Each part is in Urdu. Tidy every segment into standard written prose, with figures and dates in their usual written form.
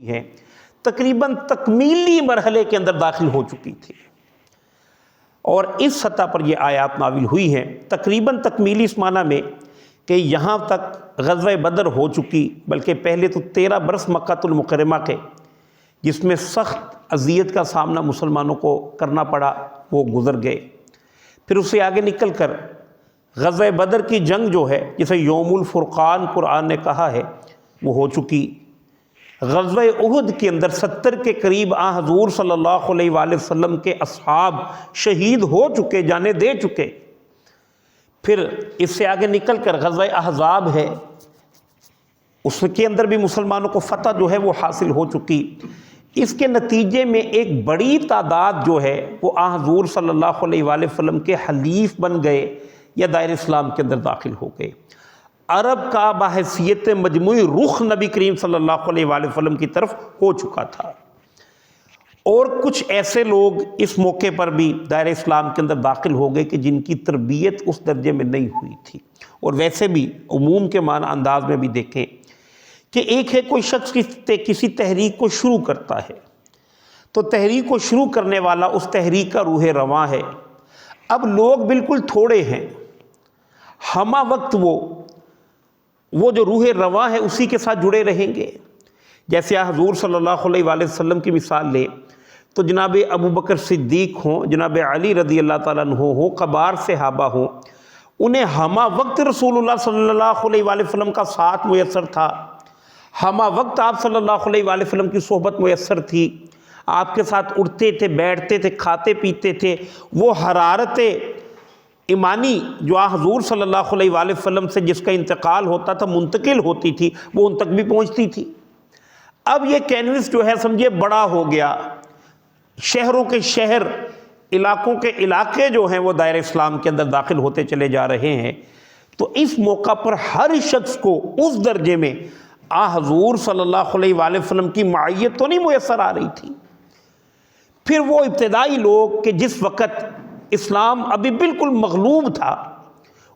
ہے تقریباً تکمیلی مرحلے کے اندر داخل ہو چکی تھی، اور اس سطح پر یہ آیات نازل ہوئی ہیں تقریباً تکمیلی اس معنی میں کہ یہاں تک غزوہ بدر ہو چکی، بلکہ پہلے تو 13 برس مکہ المکرمہ کے جس میں سخت اذیت کا سامنا مسلمانوں کو کرنا پڑا وہ گزر گئے، پھر اس سے آگے نکل کر غزوہ بدر کی جنگ جو ہے جسے یوم الفرقان قرآن نے کہا ہے وہ ہو چکی، غزوہ احد کے اندر 70 کے قریب حضور صلی اللہ علیہ وآلہ وسلم کے اصحاب شہید ہو چکے، جانیں دے چکے، پھر اس سے آگے نکل کر غزوہ احزاب ہے، اس کے اندر بھی مسلمانوں کو فتح جو ہے وہ حاصل ہو چکی۔ اس کے نتیجے میں ایک بڑی تعداد جو ہے وہ حضور صلی اللہ علیہ وآلہ وسلم کے حلیف بن گئے یا دائرہ اسلام کے اندر داخل ہو گئے۔ عرب کا بحیثیت مجموعی رخ نبی کریم صلی اللہ علیہ وآلہ وسلم کی طرف ہو چکا تھا، اور کچھ ایسے لوگ اس موقع پر بھی دائرہ اسلام کے اندر داخل ہو گئے کہ جن کی تربیت اس درجے میں نہیں ہوئی تھی۔ اور ویسے بھی عموم کے معنی انداز میں بھی دیکھیں کہ ایک ہے کوئی شخص کسی تحریک کو شروع کرتا ہے تو تحریک کو شروع کرنے والا اس تحریک کا روح رواں ہے، اب لوگ بالکل تھوڑے ہیں، ہمہ وقت وہ جو روح رواں ہے اسی کے ساتھ جڑے رہیں گے۔ جیسے حضور صلی اللہ علیہ وآلہ وسلم کی مثال لے تو جناب ابو بکر صدیق ہوں، جناب علی رضی اللہ تعالیٰ عنہ ہوں، کبار صحابہ ہوں، انہیں ہمہ وقت رسول اللہ صلی اللہ علیہ وآلہ وسلم کا ساتھ میسر تھا، ہمہ وقت آپ صلی اللہ علیہ وآلہ وسلم کی صحبت میسر تھی، آپ کے ساتھ اٹھتے تھے، بیٹھتے تھے، کھاتے پیتے تھے، وہ حرارت ایمانی جو حضور صلی اللہ علیہ وآلہ وسلم سے جس کا انتقال ہوتا تھا منتقل ہوتی تھی وہ ان تک بھی پہنچتی تھی۔ اب یہ کینوس جو ہے سمجھے بڑا ہو گیا، شہروں کے شہر، علاقوں کے علاقے جو ہیں وہ دائرہ اسلام کے اندر داخل ہوتے چلے جا رہے ہیں، تو اس موقع پر ہر شخص کو اس درجے میں حضور صلی اللہ علیہ وآلہ وسلم کی معیت تو نہیں میسر آ رہی تھی۔ پھر وہ ابتدائی لوگ کہ جس وقت اسلام ابھی بالکل مغلوب تھا،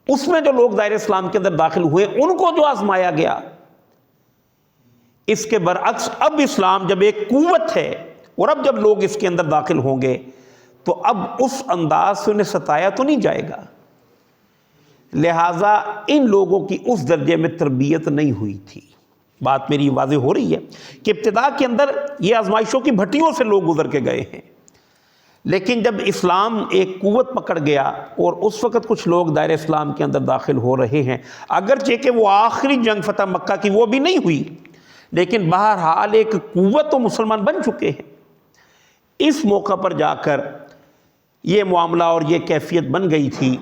اس میں جو لوگ دائرہ اسلام کے اندر داخل ہوئے ان کو جو آزمایا گیا، اس کے برعکس اب اسلام جب ایک قوت ہے اور اب جب لوگ اس کے اندر داخل ہوں گے تو اب اس انداز سے انہیں ستایا تو نہیں جائے گا، لہٰذا ان لوگوں کی اس درجے میں تربیت نہیں ہوئی تھی۔ بات میری واضح ہو رہی ہے کہ ابتدا کے اندر یہ آزمائشوں کی بھٹیوں سے لوگ گزر کے گئے ہیں، لیکن جب اسلام ایک قوت پکڑ گیا اور اس وقت کچھ لوگ دائرہ اسلام کے اندر داخل ہو رہے ہیں، اگرچہ کہ وہ آخری جنگ فتح مکہ کی وہ بھی نہیں ہوئی، لیکن بہرحال ایک قوت تو مسلمان بن چکے ہیں۔ اس موقع پر جا کر یہ معاملہ اور یہ کیفیت بن گئی تھی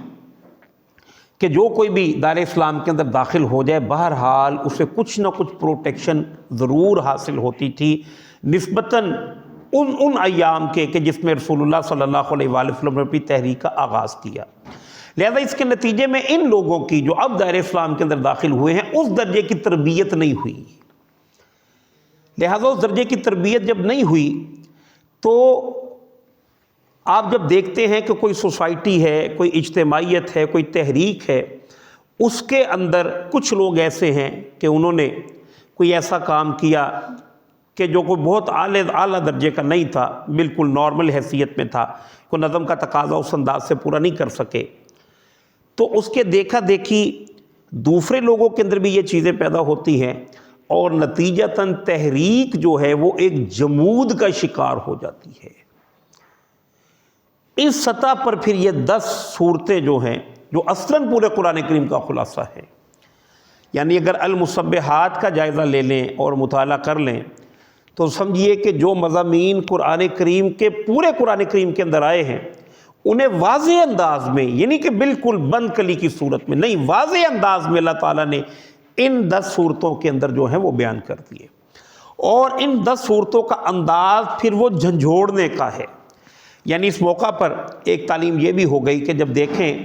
کہ جو کوئی بھی دائرہ اسلام کے اندر داخل ہو جائے بہرحال اسے کچھ نہ کچھ پروٹیکشن ضرور حاصل ہوتی تھی نسبتاً ان ایام کے کہ جس میں رسول اللہ صلی اللہ علیہ وآلہ وسلم نے اپنی تحریک کا آغاز کیا۔ لہذا اس کے نتیجے میں ان لوگوں کی جو اب دائرہ اسلام کے اندر داخل ہوئے ہیں اس درجے کی تربیت نہیں ہوئی، لہذا اس درجے کی تربیت جب نہیں ہوئی تو آپ جب دیکھتے ہیں کہ کوئی سوسائٹی ہے، کوئی اجتماعیت ہے، کوئی تحریک ہے، اس کے اندر کچھ لوگ ایسے ہیں کہ انہوں نے کوئی ایسا کام کیا کہ جو کوئی بہت اعلیٰ درجے کا نہیں تھا، بالکل نارمل حیثیت میں تھا، کوئی نظم کا تقاضا اس انداز سے پورا نہیں کر سکے، تو اس کے دیکھا دیکھی دوسرے لوگوں کے اندر بھی یہ چیزیں پیدا ہوتی ہیں اور نتیجتاً تحریک جو ہے وہ ایک جمود کا شکار ہو جاتی ہے۔ اس سطح پر پھر یہ 10 صورتیں جو ہیں جو اصلاً پورے قرآن کریم کا خلاصہ ہے، یعنی اگر المسبحات کا جائزہ لے لیں اور مطالعہ کر لیں تو سمجھیے کہ جو مضامین قرآن کریم کے پورے قرآن کریم کے اندر آئے ہیں انہیں واضح انداز میں، یعنی کہ بالکل بند کلی کی صورت میں نہیں، واضح انداز میں اللہ تعالیٰ نے ان 10 صورتوں کے اندر جو ہیں وہ بیان کر دیے، اور ان 10 صورتوں کا انداز پھر وہ جھنجھوڑنے کا ہے۔ یعنی اس موقع پر ایک تعلیم یہ بھی ہو گئی کہ جب دیکھیں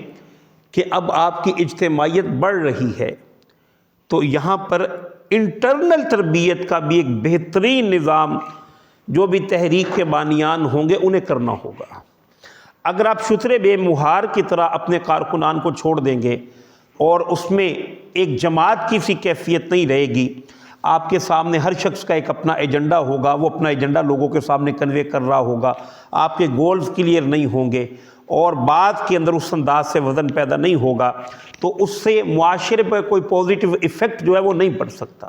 کہ اب آپ کی اجتماعیت بڑھ رہی ہے تو یہاں پر انٹرنل تربیت کا بھی ایک بہترین نظام جو بھی تحریک کے بانیان ہوں گے انہیں کرنا ہوگا۔ اگر آپ شتر بے مہار کی طرح اپنے کارکنان کو چھوڑ دیں گے اور اس میں ایک جماعت کی سی کیفیت نہیں رہے گی، آپ کے سامنے ہر شخص کا ایک اپنا ایجنڈا ہوگا، وہ اپنا ایجنڈا لوگوں کے سامنے کنوے کر رہا ہوگا، آپ کے گولز کلیئر نہیں ہوں گے اور بات کے اندر اس انداز سے وزن پیدا نہیں ہوگا تو اس سے معاشرے پر کوئی پازیٹیو ایفیکٹ جو ہے وہ نہیں پڑ سکتا۔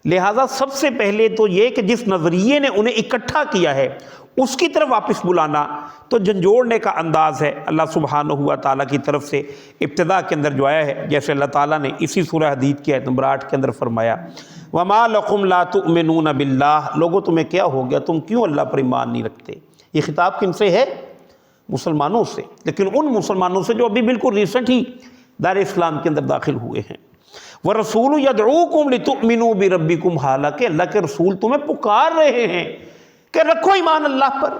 لہٰذا سب سے پہلے تو یہ کہ جس نظریے نے انہیں اکٹھا کیا ہے اس کی طرف واپس بلانا تو جھنجھوڑنے کا انداز ہے اللہ سبحانہ و تعالیٰ کی طرف سے۔ ابتدا کے اندر جو آیا ہے، جیسے اللہ تعالیٰ نے اسی سورہ حدید کی آیت نمبر 8 کے اندر فرمایا وَمَا لَكُمْ لَا تُؤْمِنُونَ بِاللَّهِ، لوگوں تمہیں کیا ہو گیا، تم کیوں اللہ پر ایمان نہیں رکھتے؟ یہ خطاب کن سے ہے؟ مسلمانوں سے، لیکن ان مسلمانوں سے جو ابھی بالکل ریسنٹ ہی دار اسلام کے اندر داخل ہوئے ہیں۔ وَرَسُولُ يَدْعُوكُمْ لِتُؤْمِنُوا بِرَبِّكُمْ، حالانکہ اللہ کے رسول تمہیں پکار رہے ہیں کہ رکھو ایمان اللہ پر۔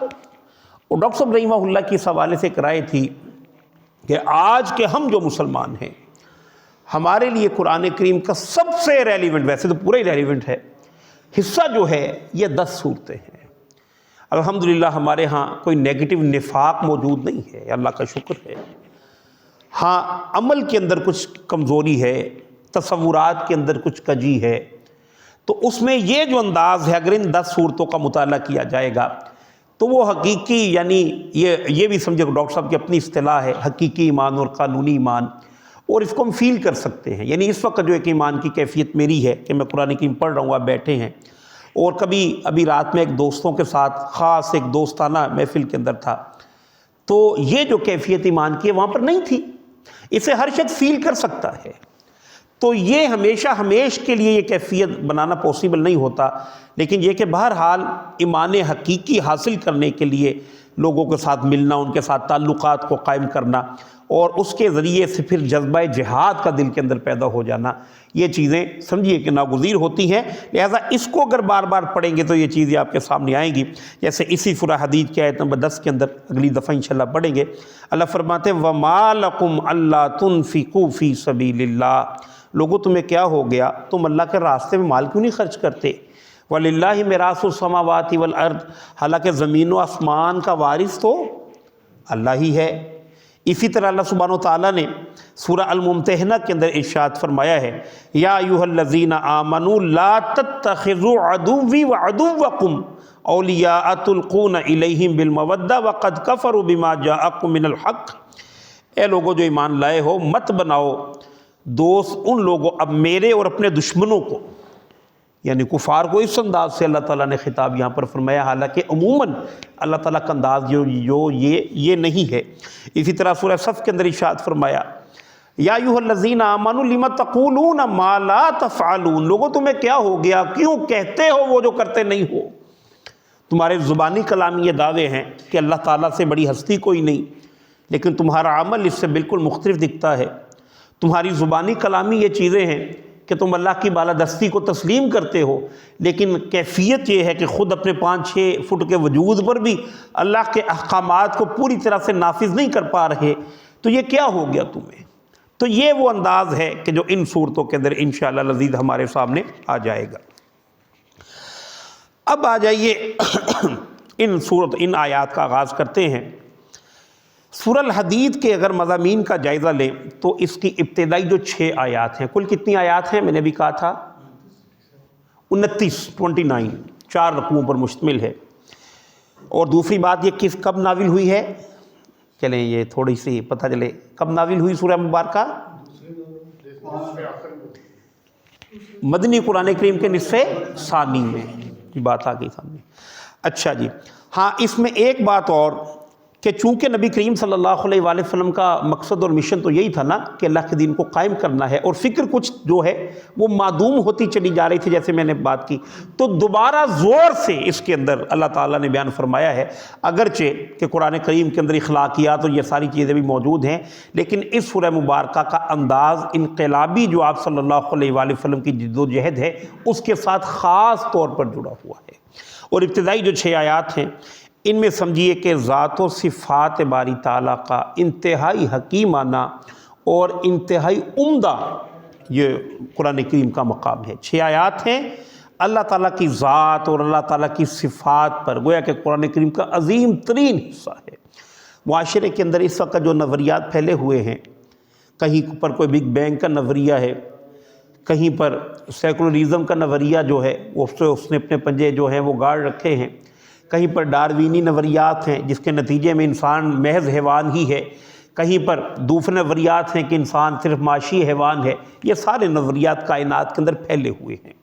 اور ڈاکٹر صاحب رحمہ اللہ کی اس حوالے سے ایک رائے تھی کہ آج کے ہم جو مسلمان ہیں، ہمارے لیے قرآن کریم کا سب سے ریلیونٹ، ویسے تو پورا ہی ریلیونٹ ہے، حصہ جو ہے یہ 10 صورتیں ہیں۔ الحمدللہ ہمارے ہاں کوئی نیگیٹو نفاق موجود نہیں ہے، اللہ کا شکر ہے۔ ہاں عمل کے اندر کچھ کمزوری ہے، تصورات کے اندر کچھ کجی ہے، تو اس میں یہ جو انداز ہے اگر ان 10 صورتوں کا مطالعہ کیا جائے گا تو وہ حقیقی، یعنی یہ بھی سمجھے ڈاکٹر صاحب کی اپنی اصطلاح ہے، حقیقی ایمان اور قانونی ایمان، اور اس کو ہم فیل کر سکتے ہیں۔ یعنی اس وقت جو ایک ایمان کی کیفیت میری ہے کہ میں قرآن کریم پڑھ رہا ہوں، آپ بیٹھے ہیں، اور کبھی ابھی رات میں ایک دوستوں کے ساتھ خاص ایک دوستانہ محفل کے اندر تھا، تو یہ جو کیفیت ایمان کی ہے وہاں پر نہیں تھی، اسے ہر شخص فیل کر سکتا ہے۔ تو یہ ہمیشہ کے لیے یہ کیفیت بنانا پاسبل نہیں ہوتا، لیکن یہ کہ بہرحال ایمان حقیقی حاصل کرنے کے لیے لوگوں کے ساتھ ملنا، ان کے ساتھ تعلقات کو قائم کرنا، اور اس کے ذریعے سے پھر جذبہ جہاد کا دل کے اندر پیدا ہو جانا، یہ چیزیں سمجھیے کہ ناگزیر ہوتی ہیں۔ لہٰذا اس کو اگر بار بار پڑھیں گے تو یہ چیزیں آپ کے سامنے آئیں گی، جیسے اسی سورہ حدید کی آیت نمبر 10 کے اندر اگلی دفعہ انشاءاللہ پڑھیں گے۔ اللہ فرماتے ہیں وَمَا لَكُمْ أَلَّا تُنْفِقُوا فِي سَبِيلِ اللَّهِ، لوگوں تمہیں کیا ہو گیا، تم اللہ کے راستے میں مال کیوں نہیں خرچ کرتے؟ وَلِلَّهِ مِيرَاثُ السَّمَاوَاتِ وَالْأَرْضِ، حالانکہ زمین و آسمان کا وارث تو اللہ ہی ہے۔ اسی طرح اللہ سبحانہ و تعالیٰ نے سورہ الممتحنہ کے اندر ارشاد فرمایا ہے یا ایھا الذین آمنوا لا تتخذوا عدوی وعدوکم اولیاء تلقون الیہم بالمودہ وقد کفروا بما جاءکم من الحق، اے لوگوں جو ایمان لائے ہو مت بناؤ دوست ان لوگوں، اب میرے اور اپنے دشمنوں کو، یعنی کفار کو اس انداز سے اللہ تعالیٰ نے خطاب یہاں پر فرمایا، حالانکہ عموماً اللہ تعالیٰ کا انداز جو یہ نہیں ہے۔ اسی طرح سورہ صف کے اندر ارشاد فرمایا یا ایھا الذین آمنوا لم تقولون ما لا تفعلون، لوگوں تمہیں کیا ہو گیا، کیوں کہتے ہو وہ جو کرتے نہیں ہو؟ تمہارے زبانی کلامی یہ دعوے ہیں کہ اللہ تعالیٰ سے بڑی ہستی کوئی نہیں، لیکن تمہارا عمل اس سے بالکل مختلف دکھتا ہے۔ تمہاری زبانی کلامی یہ چیزیں ہیں کہ تم اللہ کی بالادستی کو تسلیم کرتے ہو، لیکن کیفیت یہ ہے کہ خود اپنے 5-6 فٹ کے وجود پر بھی اللہ کے احکامات کو پوری طرح سے نافذ نہیں کر پا رہے، تو یہ کیا ہو گیا تمہیں؟ تو یہ وہ انداز ہے کہ جو ان صورتوں کے اندر انشاءاللہ لذیذ ہمارے سامنے آ جائے گا۔ اب آ جائیے ان آیات کا آغاز کرتے ہیں۔ سورہ الحدید کے اگر مضامین کا جائزہ لیں تو اس کی ابتدائی جو 6 آیات ہیں، کل کتنی آیات ہیں میں نے بھی کہا تھا 29 4 رقووں پر مشتمل ہے۔ اور دوسری بات یہ کب نازل ہوئی ہے، چلیں یہ تھوڑی سی پتہ چلے کب نازل ہوئی سورہ مبارکہ؟ مدنی قرآن کریم کے نصف ثانی میں، یہ بات آ گئی سامنے۔ اچھا جی ہاں، اس میں ایک بات اور کہ چونکہ نبی کریم صلی اللہ علیہ وآلہ وسلم کا مقصد اور مشن تو یہی تھا نا کہ اللہ کے دین کو قائم کرنا ہے، اور فکر کچھ جو ہے وہ معدوم ہوتی چلی جا رہی تھی جیسے میں نے بات کی، تو دوبارہ زور سے اس کے اندر اللہ تعالیٰ نے بیان فرمایا ہے، اگرچہ کہ قرآن کریم کے اندر اخلاقیات اور یہ ساری چیزیں بھی موجود ہیں، لیکن اس سورہ مبارکہ کا انداز انقلابی جو آپ صلی اللہ علیہ وآلہ وسلم کی جد و جہد ہے اس کے ساتھ خاص طور پر جڑا ہوا ہے۔ اور ابتدائی جو 6 آیات ہیں ان میں سمجھیے کہ ذات و صفات باری تعالیٰ کا انتہائی حکیمانہ اور انتہائی عمدہ یہ قرآن کریم کا مقام ہے۔ 6 آیات ہیں اللہ تعالیٰ کی ذات اور اللہ تعالیٰ کی صفات پر، گویا کہ قرآن کریم کا عظیم ترین حصہ ہے۔ معاشرے کے اندر اس وقت جو نظریات پھیلے ہوئے ہیں، کہیں پر کوئی بگ بینگ کا نظریہ ہے، کہیں پر سیکولرزم کا نظریہ جو ہے اس نے اپنے پنجے جو ہیں وہ گاڑ رکھے ہیں، کہیں پر ڈاروینی نظریات ہیں جس کے نتیجے میں انسان محض حیوان ہی ہے، کہیں پر دوسرے نظریات ہیں کہ انسان صرف معاشی حیوان ہے۔ یہ سارے نظریات کائنات کے اندر پھیلے ہوئے ہیں۔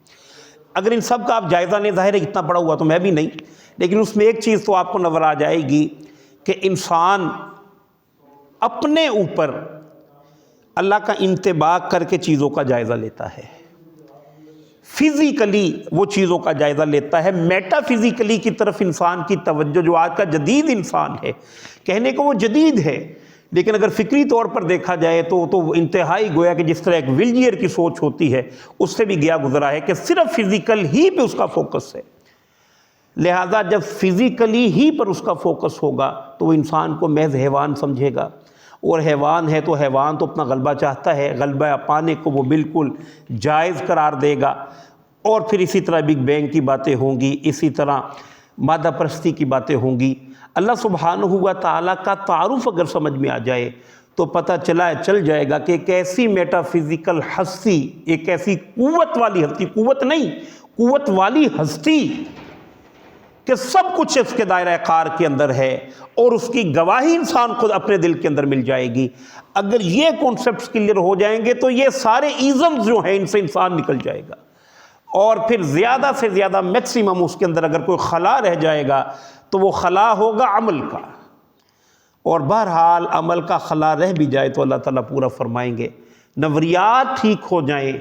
اگر ان سب کا آپ جائزہ لیں، ظاہر ہے اتنا پڑا ہوا تو میں بھی نہیں، لیکن اس میں ایک چیز تو آپ کو نظر آ جائے گی کہ انسان اپنے اوپر اللہ کا انتباہ کر کے چیزوں کا جائزہ لیتا ہے، فزیکلی وہ چیزوں کا جائزہ لیتا ہے، میٹا فزیکلی کی طرف انسان کی توجہ، جو آج کا جدید انسان ہے، کہنے کو وہ جدید ہے لیکن اگر فکری طور پر دیکھا جائے تو انتہائی گویا کہ جس طرح ایک ویلجیئر کی سوچ ہوتی ہے اس سے بھی گیا گزرا ہے کہ صرف فزیکل ہی پہ اس کا فوکس ہے۔ لہذا جب فزیکلی ہی پر اس کا فوکس ہوگا تو وہ انسان کو محض حیوان سمجھے گا، اور حیوان ہے تو حیوان تو اپنا غلبہ چاہتا ہے، غلبہ پانے کو وہ بالکل جائز قرار دے گا۔ اور پھر اسی طرح بگ بینگ کی باتیں ہوں گی، اسی طرح مادہ پرستی کی باتیں ہوں گی۔ اللہ سبحانہ و تعالیٰ کا تعارف اگر سمجھ میں آ جائے تو پتہ چل جائے گا کہ ایک ایسی میٹا فزیکل ہستی، ایک ایسی قوت والی ہستی، قوت نہیں، قوت والی ہستی کہ سب کچھ اس کے دائرہ کار کے اندر ہے، اور اس کی گواہی انسان خود اپنے دل کے اندر مل جائے گی۔ اگر یہ کانسیپٹس کلیئر ہو جائیں گے تو یہ سارے ایزمز جو ہیں ان سے انسان نکل جائے گا، اور پھر زیادہ سے زیادہ میکسیمم اس کے اندر اگر کوئی خلا رہ جائے گا تو وہ خلا ہوگا عمل کا، اور بہرحال عمل کا خلا رہ بھی جائے تو اللہ تعالیٰ پورا فرمائیں گے، نظریات ٹھیک ہو جائیں،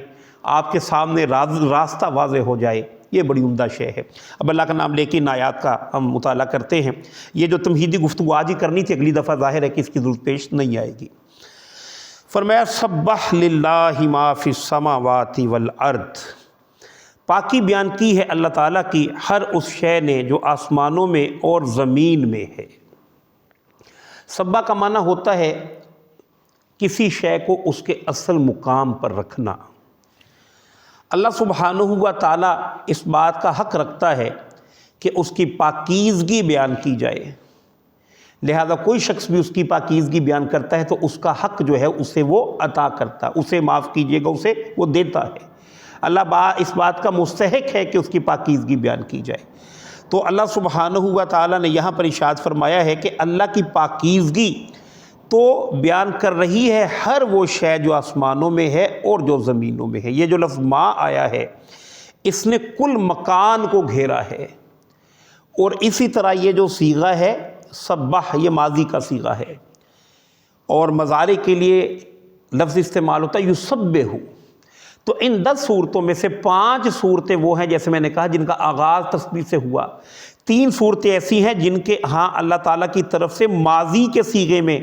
آپ کے سامنے راستہ واضح ہو جائے، یہ بڑی عمدہ شے ہے۔ اب اللہ کا نام لے کے ان آیات کا ہم مطالعہ کرتے ہیں۔ یہ جو تمہیدی گفتگو آج ہی کرنی تھی، اگلی دفعہ ظاہر ہے کہ اس کی ضرورت پیش نہیں آئے گی۔ فرمایا سبح للہ ما فی السماوات والارض، پاکی بیان کی ہے اللہ تعالیٰ کی ہر اس شے نے جو آسمانوں میں اور زمین میں ہے۔ سبح کا معنی ہوتا ہے کسی شے کو اس کے اصل مقام پر رکھنا۔ اللہ سبحانہ و تعالیٰ اس بات کا حق رکھتا ہے کہ اس کی پاکیزگی بیان کی جائے، لہذا کوئی شخص بھی اس کی پاکیزگی بیان کرتا ہے تو اس کا حق جو ہے اسے وہ عطا کرتا ہے، اسے معاف کیجیے گا، اسے وہ دیتا ہے۔ اللہ اس بات کا مستحق ہے کہ اس کی پاکیزگی بیان کی جائے۔ تو اللہ سبحانہ و تعالیٰ نے یہاں پر ارشاد فرمایا ہے کہ اللہ کی پاکیزگی تو بیان کر رہی ہے ہر وہ شے جو آسمانوں میں ہے اور جو زمینوں میں ہے۔ یہ جو لفظ ما آیا ہے اس نے کل مکان کو گھیرا ہے، اور اسی طرح یہ جو صیغہ ہے سبح، یہ ماضی کا صیغہ ہے، اور مضارع کے لیے لفظ استعمال ہوتا ہے یسبح۔ تو ان 10 صورتوں میں سے 5 صورتیں وہ ہیں جیسے میں نے کہا جن کا آغاز تسبیح سے ہوا، 3 صورتیں ایسی ہیں جن کے ہاں اللہ تعالیٰ کی طرف سے ماضی کے صیغے میں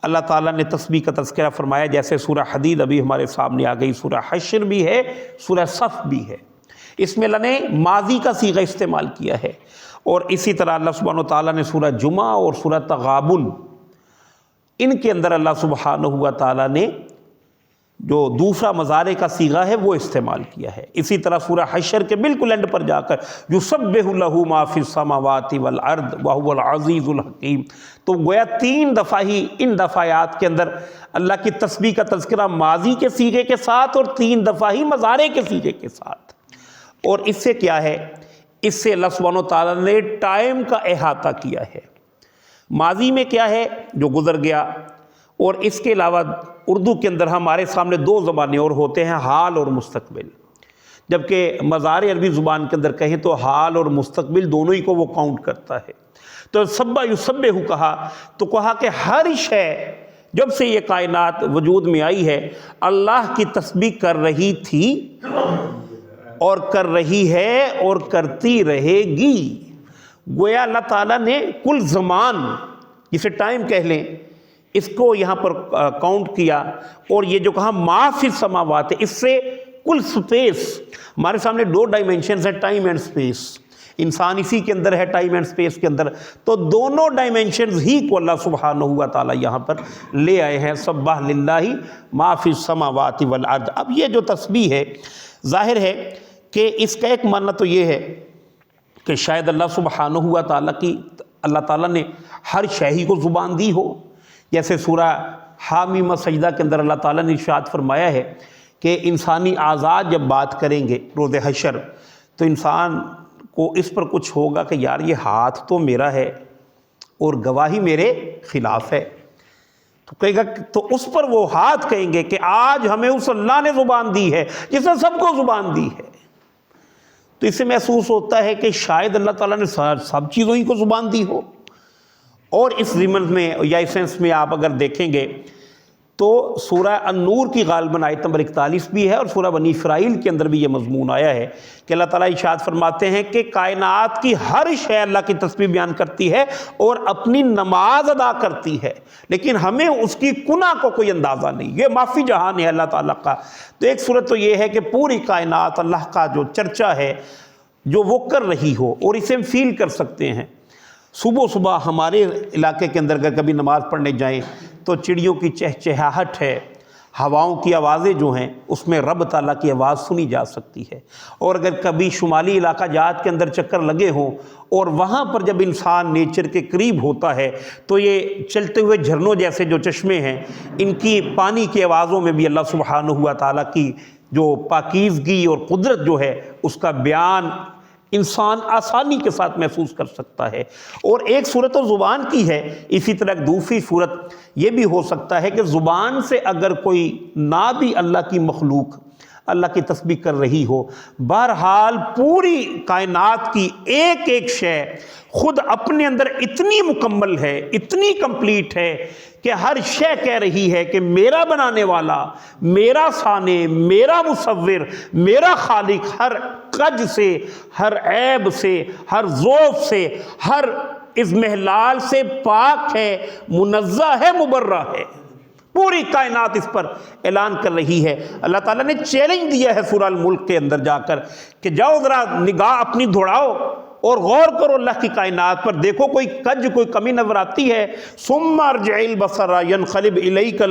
اللہ تعالیٰ نے تسبیح کا تذکرہ فرمایا، جیسے سورہ حدید ابھی ہمارے سامنے آ گئی، سورہ حشر بھی ہے، سورہ صف بھی ہے، اس میں اللہ نے ماضی کا صیغہ استعمال کیا ہے۔ اور اسی طرح اللہ سبحانہ و تعالیٰ نے سورہ جمعہ اور سورہ تغابن، ان کے اندر اللہ سبحانہ و تعالیٰ نے جو دوسرا مضارع کا صیغہ ہے وہ استعمال کیا ہے۔ اسی طرح سورہ حشر کے بالکل اینڈ پر جا کر یسبح لہ ما فی السماوات والارض وہو العزیز الحکیم، تو گویا 3 دفعہ ہی ان دفعات کے اندر اللہ کی تسبیح کا تذکرہ ماضی کے صیغے کے ساتھ اور 3 دفعہ ہی مضارع کے صیغے کے ساتھ۔ اور اس سے کیا ہے، اس سے اللہ سبحانہ و تعالیٰ نے ٹائم کا احاطہ کیا ہے، ماضی میں کیا ہے جو گزر گیا، اور اس کے علاوہ اردو کے اندر ہمارے سامنے 2 زبانیں اور ہوتے ہیں، حال اور مستقبل، جبکہ مضارع عربی زبان کے اندر کہیں تو حال اور مستقبل دونوں ہی کو وہ کاؤنٹ کرتا ہے۔ تو سبح یسبح کہا تو کہا کہ ہر شے جب سے یہ کائنات وجود میں آئی ہے اللہ کی تسبیح کر رہی تھی اور کر رہی ہے اور کرتی رہے گی۔ گویا اللہ تعالیٰ نے کل زمان، جسے ٹائم کہہ لیں، اس کو یہاں پر کاؤنٹ کیا، اور یہ جو کہا ما فی السماوات، اس سے کل سپیس، ہمارے سامنے 2 ڈائمینشنز ہیں، ٹائم اینڈ سپیس، انسان اسی کے اندر ہے، ٹائم اینڈ سپیس کے اندر، تو دونوں ڈائمینشنز ہی کو اللہ سبحانہ و تعالیٰ یہاں پر لے آئے ہیں، سبح للہ ما فی السماوات والارض۔ اب یہ جو تسبیح ہے ظاہر ہے کہ اس کا ایک معنی تو یہ ہے کہ شاید اللہ سبحانہ و تعالیٰ کی اللہ تعالیٰ نے ہر شے ہی کو زبان دی ہو، جیسے سورہ حامیم سجدہ کے اندر اللہ تعالیٰ نے ارشاد فرمایا ہے کہ انسانی اعضاء جب بات کریں گے روز حشر تو انسان کو اس پر کچھ ہوگا کہ یار یہ ہاتھ تو میرا ہے اور گواہی میرے خلاف ہے، تو کہے گا، تو اس پر وہ ہاتھ کہیں گے کہ آج ہمیں اس اللہ نے زبان دی ہے جس نے سب کو زبان دی ہے۔ تو اس سے محسوس ہوتا ہے کہ شاید اللہ تعالیٰ نے سب چیزوں ہی کو زبان دی ہو۔ اور اس ضمن میں یا اس سینس میں آپ اگر دیکھیں گے تو سورہ النور کی غالباً آیت نمبر 41 بھی ہے، اور سورہ بنی اسرائیل کے اندر بھی یہ مضمون آیا ہے کہ اللہ تعالیٰ ارشاد فرماتے ہیں کہ کائنات کی ہر شے اللہ کی تسبیح بیان کرتی ہے اور اپنی نماز ادا کرتی ہے، لیکن ہمیں اس کی کنہ کو کوئی اندازہ نہیں، یہ معافی جہان ہے اللہ تعالیٰ کا۔ تو ایک صورت تو یہ ہے کہ پوری کائنات اللہ کا جو چرچا ہے جو وہ کر رہی ہو، اور اسے ہم فیل کر سکتے ہیں۔ صبح صبح ہمارے علاقے کے اندر اگر کبھی نماز پڑھنے جائیں تو چڑیوں کی چہچہاہٹ ہے، ہواؤں کی آوازیں جو ہیں اس میں رب تعالیٰ کی آواز سنی جا سکتی ہے۔ اور اگر کبھی شمالی علاقہ جات کے اندر چکر لگے ہوں اور وہاں پر جب انسان نیچر کے قریب ہوتا ہے تو یہ چلتے ہوئے جھرنوں جیسے جو چشمے ہیں، ان کی پانی کی آوازوں میں بھی اللہ سبحانہ و تعالیٰ کی جو پاکیزگی اور قدرت جو ہے اس کا بیان انسان آسانی کے ساتھ محسوس کر سکتا ہے۔ اور ایک صورت تو زبان کی ہے، اسی طرح ایک دوسری صورت یہ بھی ہو سکتا ہے کہ زبان سے اگر کوئی نہ بھی اللہ کی مخلوق اللہ کی تسبیح کر رہی ہو، بہرحال پوری کائنات کی ایک ایک شے خود اپنے اندر اتنی مکمل ہے، اتنی کمپلیٹ ہے کہ ہر شے کہہ رہی ہے کہ میرا بنانے والا، میرا صانع، میرا مصور، میرا خالق ہر قج سے، ہر عیب سے، ہر ذوف سے، ہر اضمحلال سے پاک ہے، منزہ ہے، مبرہ ہے۔ پوری کائنات اس پر اعلان کر رہی ہے۔ اللہ تعالیٰ نے چیلنج دیا ہے سورہ الملک کے اندر جا کر کہ جاؤ ذرا نگاہ اپنی دوڑاؤ اور غور کرو اللہ کی کائنات پر، دیکھو کوئی کج، کوئی کمی نظر آتی ہے؟ ثم ارجع البصر ينقلب الیک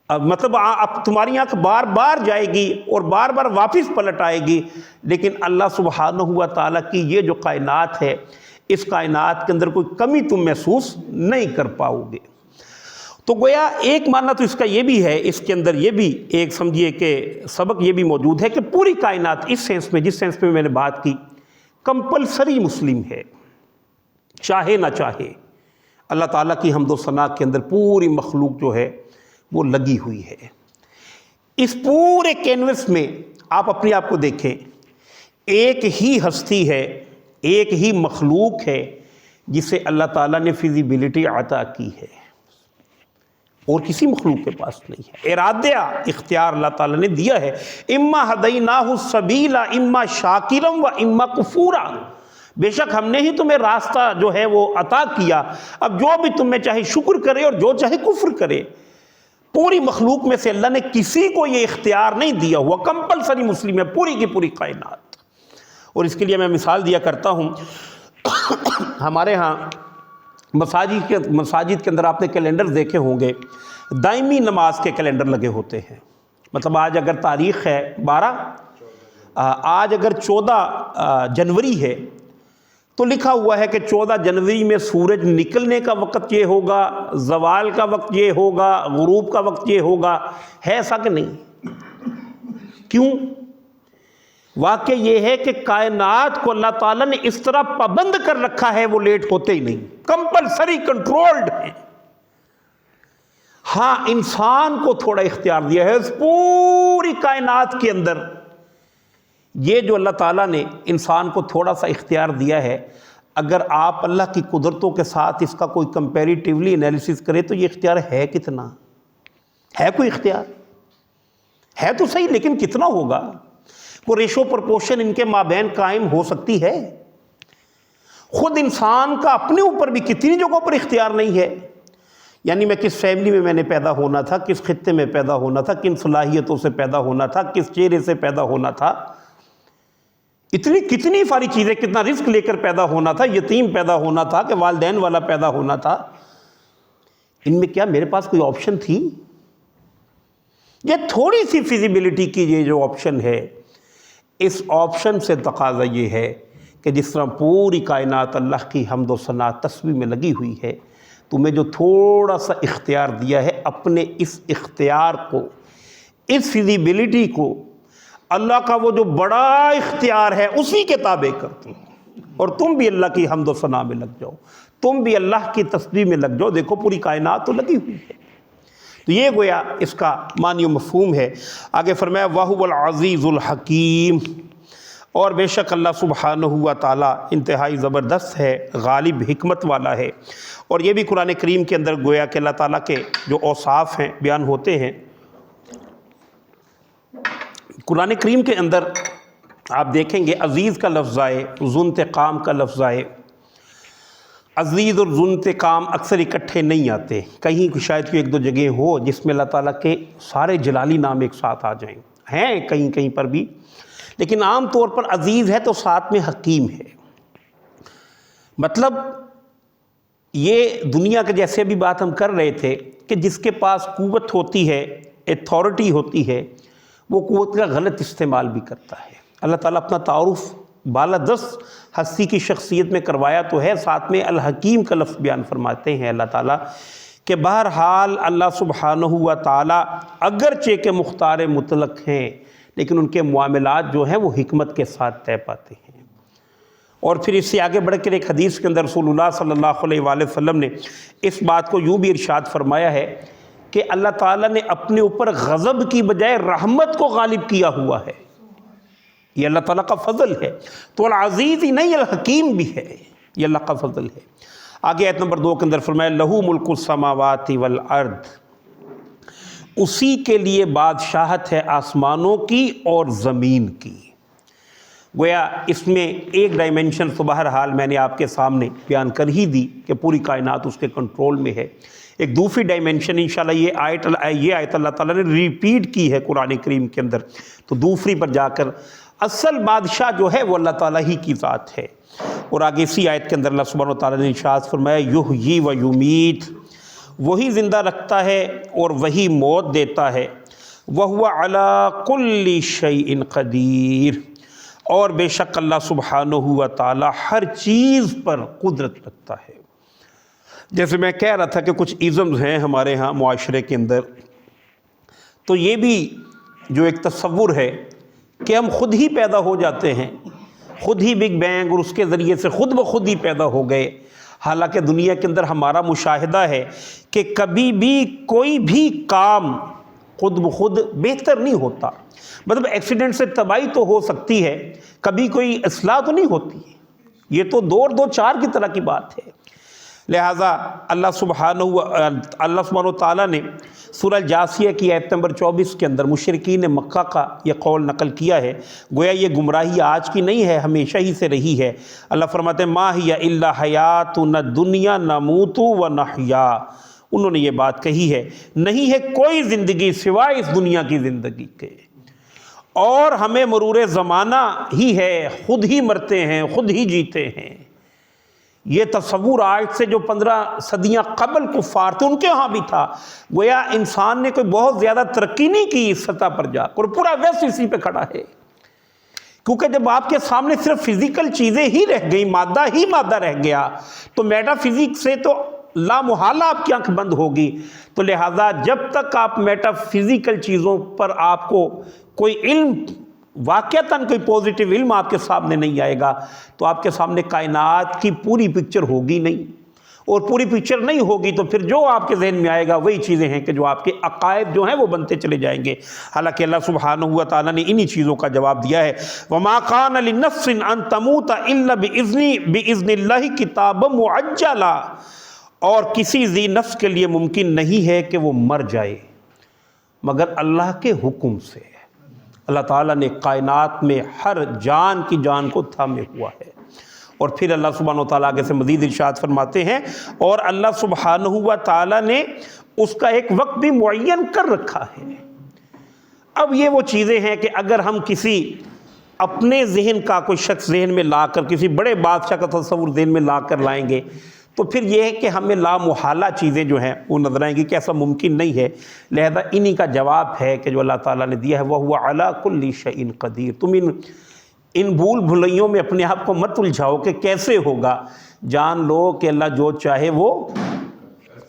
مطلب اب تمہاری آنکھ بار بار جائے گی اور بار بار واپس پلٹ آئے گی، لیکن اللہ سبحانہ و تعالیٰ کی یہ جو کائنات ہے، اس کائنات کے اندر کوئی کمی تم محسوس نہیں کر پاؤ گے۔ تو گویا ایک معنی تو اس کا یہ بھی ہے، اس کے اندر یہ بھی ایک سمجھیے کہ سبق یہ بھی موجود ہے کہ پوری کائنات اس سینس میں، جس سینس میں نے بات کی، کمپلسری مسلم ہے، چاہے نہ چاہے۔ اللہ تعالیٰ کی حمد و ثنا کے اندر پوری مخلوق جو ہے وہ لگی ہوئی ہے۔ اس پورے کینوس میں آپ اپنے آپ کو دیکھیں، ایک ہی ہستی ہے، ایک ہی مخلوق ہے جسے اللہ تعالیٰ نے فیزیبلٹی عطا کی ہے، اور کسی مخلوق کے پاس نہیں ہے۔ ارادہ، اختیار اللہ تعالیٰ نے دیا ہے۔ اما ہدیناہ السبیل اما شاکرا و اما کفورا، بے شک ہم نے ہی تمہیں راستہ جو ہے وہ عطا کیا، اب جو بھی تم میں چاہے شکر کرے اور جو چاہے کفر کرے۔ پوری مخلوق میں سے اللہ نے کسی کو یہ اختیار نہیں دیا ہوا، کمپلسری مسلم ہے پوری کی پوری کائنات۔ اور اس کے لیے میں مثال دیا کرتا ہوں، ہمارے ہاں مساجد کے اندر آپ نے کیلنڈر دیکھے ہوں گے، دائمی نماز کے کیلنڈر لگے ہوتے ہیں۔ مطلب آج اگر تاریخ ہے 12، آج اگر 14 جنوری ہے تو لکھا ہوا ہے کہ 14 جنوری میں سورج نکلنے کا وقت یہ ہوگا، زوال کا وقت یہ ہوگا، غروب کا وقت یہ ہوگا۔ ہے ایسا کہ نہیں؟ کیوں؟ واقع یہ ہے کہ کائنات کو اللہ تعالیٰ نے اس طرح پابند کر رکھا ہے، وہ لیٹ ہوتے ہی نہیں، کمپلسری کنٹرولڈ ہے۔ ہاں انسان کو تھوڑا اختیار دیا ہے اس پوری کائنات کے اندر۔ یہ جو اللہ تعالیٰ نے انسان کو تھوڑا سا اختیار دیا ہے، اگر آپ اللہ کی قدرتوں کے ساتھ اس کا کوئی کمپیریٹیولی انالیسس کرے تو یہ اختیار ہے کتنا؟ ہے کوئی اختیار؟ ہے تو صحیح، لیکن کتنا ہوگا؟ وہ ریشو پرپورشن ان کے مابین قائم ہو سکتی ہے؟ خود انسان کا اپنے اوپر بھی کتنی جگہوں پر اختیار نہیں ہے، یعنی میں کس فیملی میں نے پیدا ہونا تھا، کس خطے میں پیدا ہونا تھا، کن صلاحیتوں سے پیدا ہونا تھا، کس چہرے سے پیدا ہونا تھا، کتنی ساری چیزیں، کتنا رزق لے کر پیدا ہونا تھا، یتیم پیدا ہونا تھا کہ والدین والا پیدا ہونا تھا۔ ان میں کیا میرے پاس کوئی آپشن تھی؟ یہ تھوڑی سی فیزیبلٹی کی یہ جو آپشن ہے، اس آپشن سے تقاضا یہ ہے کہ جس طرح پوری کائنات اللہ کی حمد و ثنا تسبیح میں لگی ہوئی ہے، تمہیں جو تھوڑا سا اختیار دیا ہے، اپنے اس اختیار کو اس فیزیبلٹی کو اللہ کا وہ جو بڑا اختیار ہے اسی کے تابع کر دو، اور تم بھی اللہ کی حمد و ثنا میں لگ جاؤ، تم بھی اللہ کی تسبیح میں لگ جاؤ۔ دیکھو پوری کائنات تو لگی ہوئی ہے۔ تو یہ گویا اس کا معنی و مفہوم ہے۔ آگے فرمایا وَهُوَ الْعَزِيزُ الْحَكِيمُ، اور بے شک اللہ سبحانہ و تعالیٰ انتہائی زبردست ہے، غالب حکمت والا ہے۔ اور یہ بھی قرآن کریم کے اندر گویا کہ اللہ تعالیٰ کے جو اوصاف ہیں بیان ہوتے ہیں۔ قرآن کریم کے اندر آپ دیکھیں گے عزیز کا لفظ آئے، ذو انتقام کا لفظ آئے۔ عزیز اور ذو انتقام اکثر اکٹھے نہیں آتے، کہیں شاید کوئی ایک دو جگہ ہو جس میں اللہ تعالیٰ کے سارے جلالی نام ایک ساتھ آ جائیں، ہیں کہیں کہیں پر بھی، لیکن عام طور پر عزیز ہے تو ساتھ میں حکیم ہے۔ مطلب یہ دنیا کے جیسے بھی بات ہم کر رہے تھے کہ جس کے پاس قوت ہوتی ہے، اتھارٹی ہوتی ہے، وہ قوت کا غلط استعمال بھی کرتا ہے۔ اللہ تعالیٰ اپنا تعارف بالادست ہستی کی شخصیت میں کروایا تو ہے، ساتھ میں الحکیم کا لفظ بیان فرماتے ہیں اللہ تعالیٰ کہ بہرحال اللہ سبحانہ و تعالیٰ اگرچہ کہ مختار مطلق ہیں لیکن ان کے معاملات جو ہیں وہ حکمت کے ساتھ طے پاتے ہیں۔ اور پھر اس سے آگے بڑھ کر ایک حدیث کے اندر رسول اللہ صلی اللہ علیہ وآلہ وسلم نے اس بات کو یوں بھی ارشاد فرمایا ہے کہ اللہ تعالیٰ نے اپنے اوپر غضب کی بجائے رحمت کو غالب کیا ہوا ہے۔ یہ اللہ تعالیٰ کا فضل ہے، تو العزیز ہی نہیں الحکیم بھی ہے، یہ اللہ کا فضل ہے۔ آگے آیت نمبر 2 کے اندر فرمایا لہو ملک السماوات والارض، اسی کے لیے بادشاہت ہے آسمانوں کی اور زمین کی۔ گویا اس میں ایک ڈائمنشن تو بہرحال میں نے آپ کے سامنے بیان کر ہی دی کہ پوری کائنات اس کے کنٹرول میں ہے۔ ایک دوسری ڈائمنشن انشاءاللہ یہ آیت اللہ تعالیٰ نے ریپیٹ کی ہے قرآن کریم کے اندر، تو دوسری پر جا کر اصل بادشاہ جو ہے وہ اللہ تعالیٰ ہی کی ذات ہے۔ اور آگے اسی آیت کے اندر اللہ سبحانہ و تعالیٰ نے ارشاد فرمایا یحیی و یمیت، وہی زندہ رکھتا ہے اور وہی موت دیتا ہے، وَهُوَ عَلَىٰ كُلِّ شَيْءٍ قَدِيرٌ، اور بے شک اللہ سبحانہ و تعالیٰ ہر چیز پر قدرت رکھتا ہے۔ جیسے میں کہہ رہا تھا کہ کچھ ازمز ہیں ہمارے ہاں معاشرے کے اندر، تو یہ بھی جو ایک تصور ہے کہ ہم خود ہی پیدا ہو جاتے ہیں، خود ہی بگ بینگ اور اس کے ذریعے سے خود بخود ہی پیدا ہو گئے۔ حالانکہ دنیا کے اندر ہمارا مشاہدہ ہے کہ کبھی بھی کوئی بھی کام خود بخود بہتر نہیں ہوتا، مطلب ایکسیڈنٹ سے تباہی تو ہو سکتی ہے، کبھی کوئی اصلاح تو نہیں ہوتی، یہ تو دو چار کی طرح کی بات ہے۔ لہٰذا اللہ سبحانہ و تعالیٰ نے سورہ الجاثیہ کی آیت نمبر 24 کے اندر مشرکین مکہ کا یہ قول نقل کیا ہے، گویا یہ گمراہی آج کی نہیں ہے، ہمیشہ ہی سے رہی ہے۔ اللہ فرماتے ہیں ما ہی الا حیاتنا الدنیا نموت و نحیا، انہوں نے یہ بات کہی ہے نہیں ہے کوئی زندگی سوائے اس دنیا کی زندگی کے، اور ہمیں مرور زمانہ ہی ہے، خود ہی مرتے ہیں خود ہی جیتے ہیں۔ یہ تصور آج سے جو 15 صدیاں قبل کفار تھے ان کے ہاں بھی تھا۔ گویا انسان نے کوئی بہت زیادہ ترقی نہیں کی اس سطح پر جا کر، پورا ویسٹ اسی پہ کھڑا ہے، کیونکہ جب آپ کے سامنے صرف فزیکل چیزیں ہی رہ گئیں، مادہ ہی مادہ رہ گیا، تو میٹا فزکس سے تو لا محالہ آپ کی آنکھ بند ہوگی۔ تو لہٰذا جب تک آپ میٹا فزیکل چیزوں پر آپ کو کوئی علم، واقعتاً کوئی پوزیٹیو علم آپ کے سامنے نہیں آئے گا، تو آپ کے سامنے کائنات کی پوری پکچر ہوگی نہیں، اور پوری پکچر نہیں ہوگی تو پھر جو آپ کے ذہن میں آئے گا وہی چیزیں ہیں کہ جو آپ کے عقائد جو ہیں وہ بنتے چلے جائیں گے۔ حالانکہ اللہ سبحانہ و تعالیٰ نے انہی چیزوں کا جواب دیا ہے وَمَا كَانَ لِنَفْسٍ أَن تَمُوتَ إِلَّا بِإِذْنِ اللَّهِ كِتَابًا مُعَجَّلًا، اور کسی ذی نفس کے لیے ممکن نہیں ہے کہ وہ مر جائے مگر اللہ کے حکم سے۔ اللہ تعالیٰ نے کائنات میں ہر جان کی جان کو تھامے ہوا ہے۔ اور پھر اللہ سبحانہ و تعالیٰ آگے سے مزید ارشاد فرماتے ہیں اور اللہ سبحانہ و تعالیٰ نے اس کا ایک وقت بھی معین کر رکھا ہے۔ اب یہ وہ چیزیں ہیں کہ اگر ہم کسی اپنے ذہن کا کوئی شخص ذہن میں لا کر، کسی بڑے بادشاہ کا تصور ذہن میں لا کر لائیں گے تو پھر یہ ہے کہ ہمیں لامحالہ چیزیں جو ہیں وہ نظر آئیں گی کہ ایسا ممکن نہیں ہے۔ لہذا انہی کا جواب ہے کہ جو اللہ تعالیٰ نے دیا ہے وَهُوَ عَلَىٰ كُلِّ شَيْءٍ قَدِيرٌ۔ تم ان بھول بھلائیوں میں اپنے آپ کو مت الجھاؤ کہ کیسے ہوگا، جان لو کہ اللہ جو چاہے وہ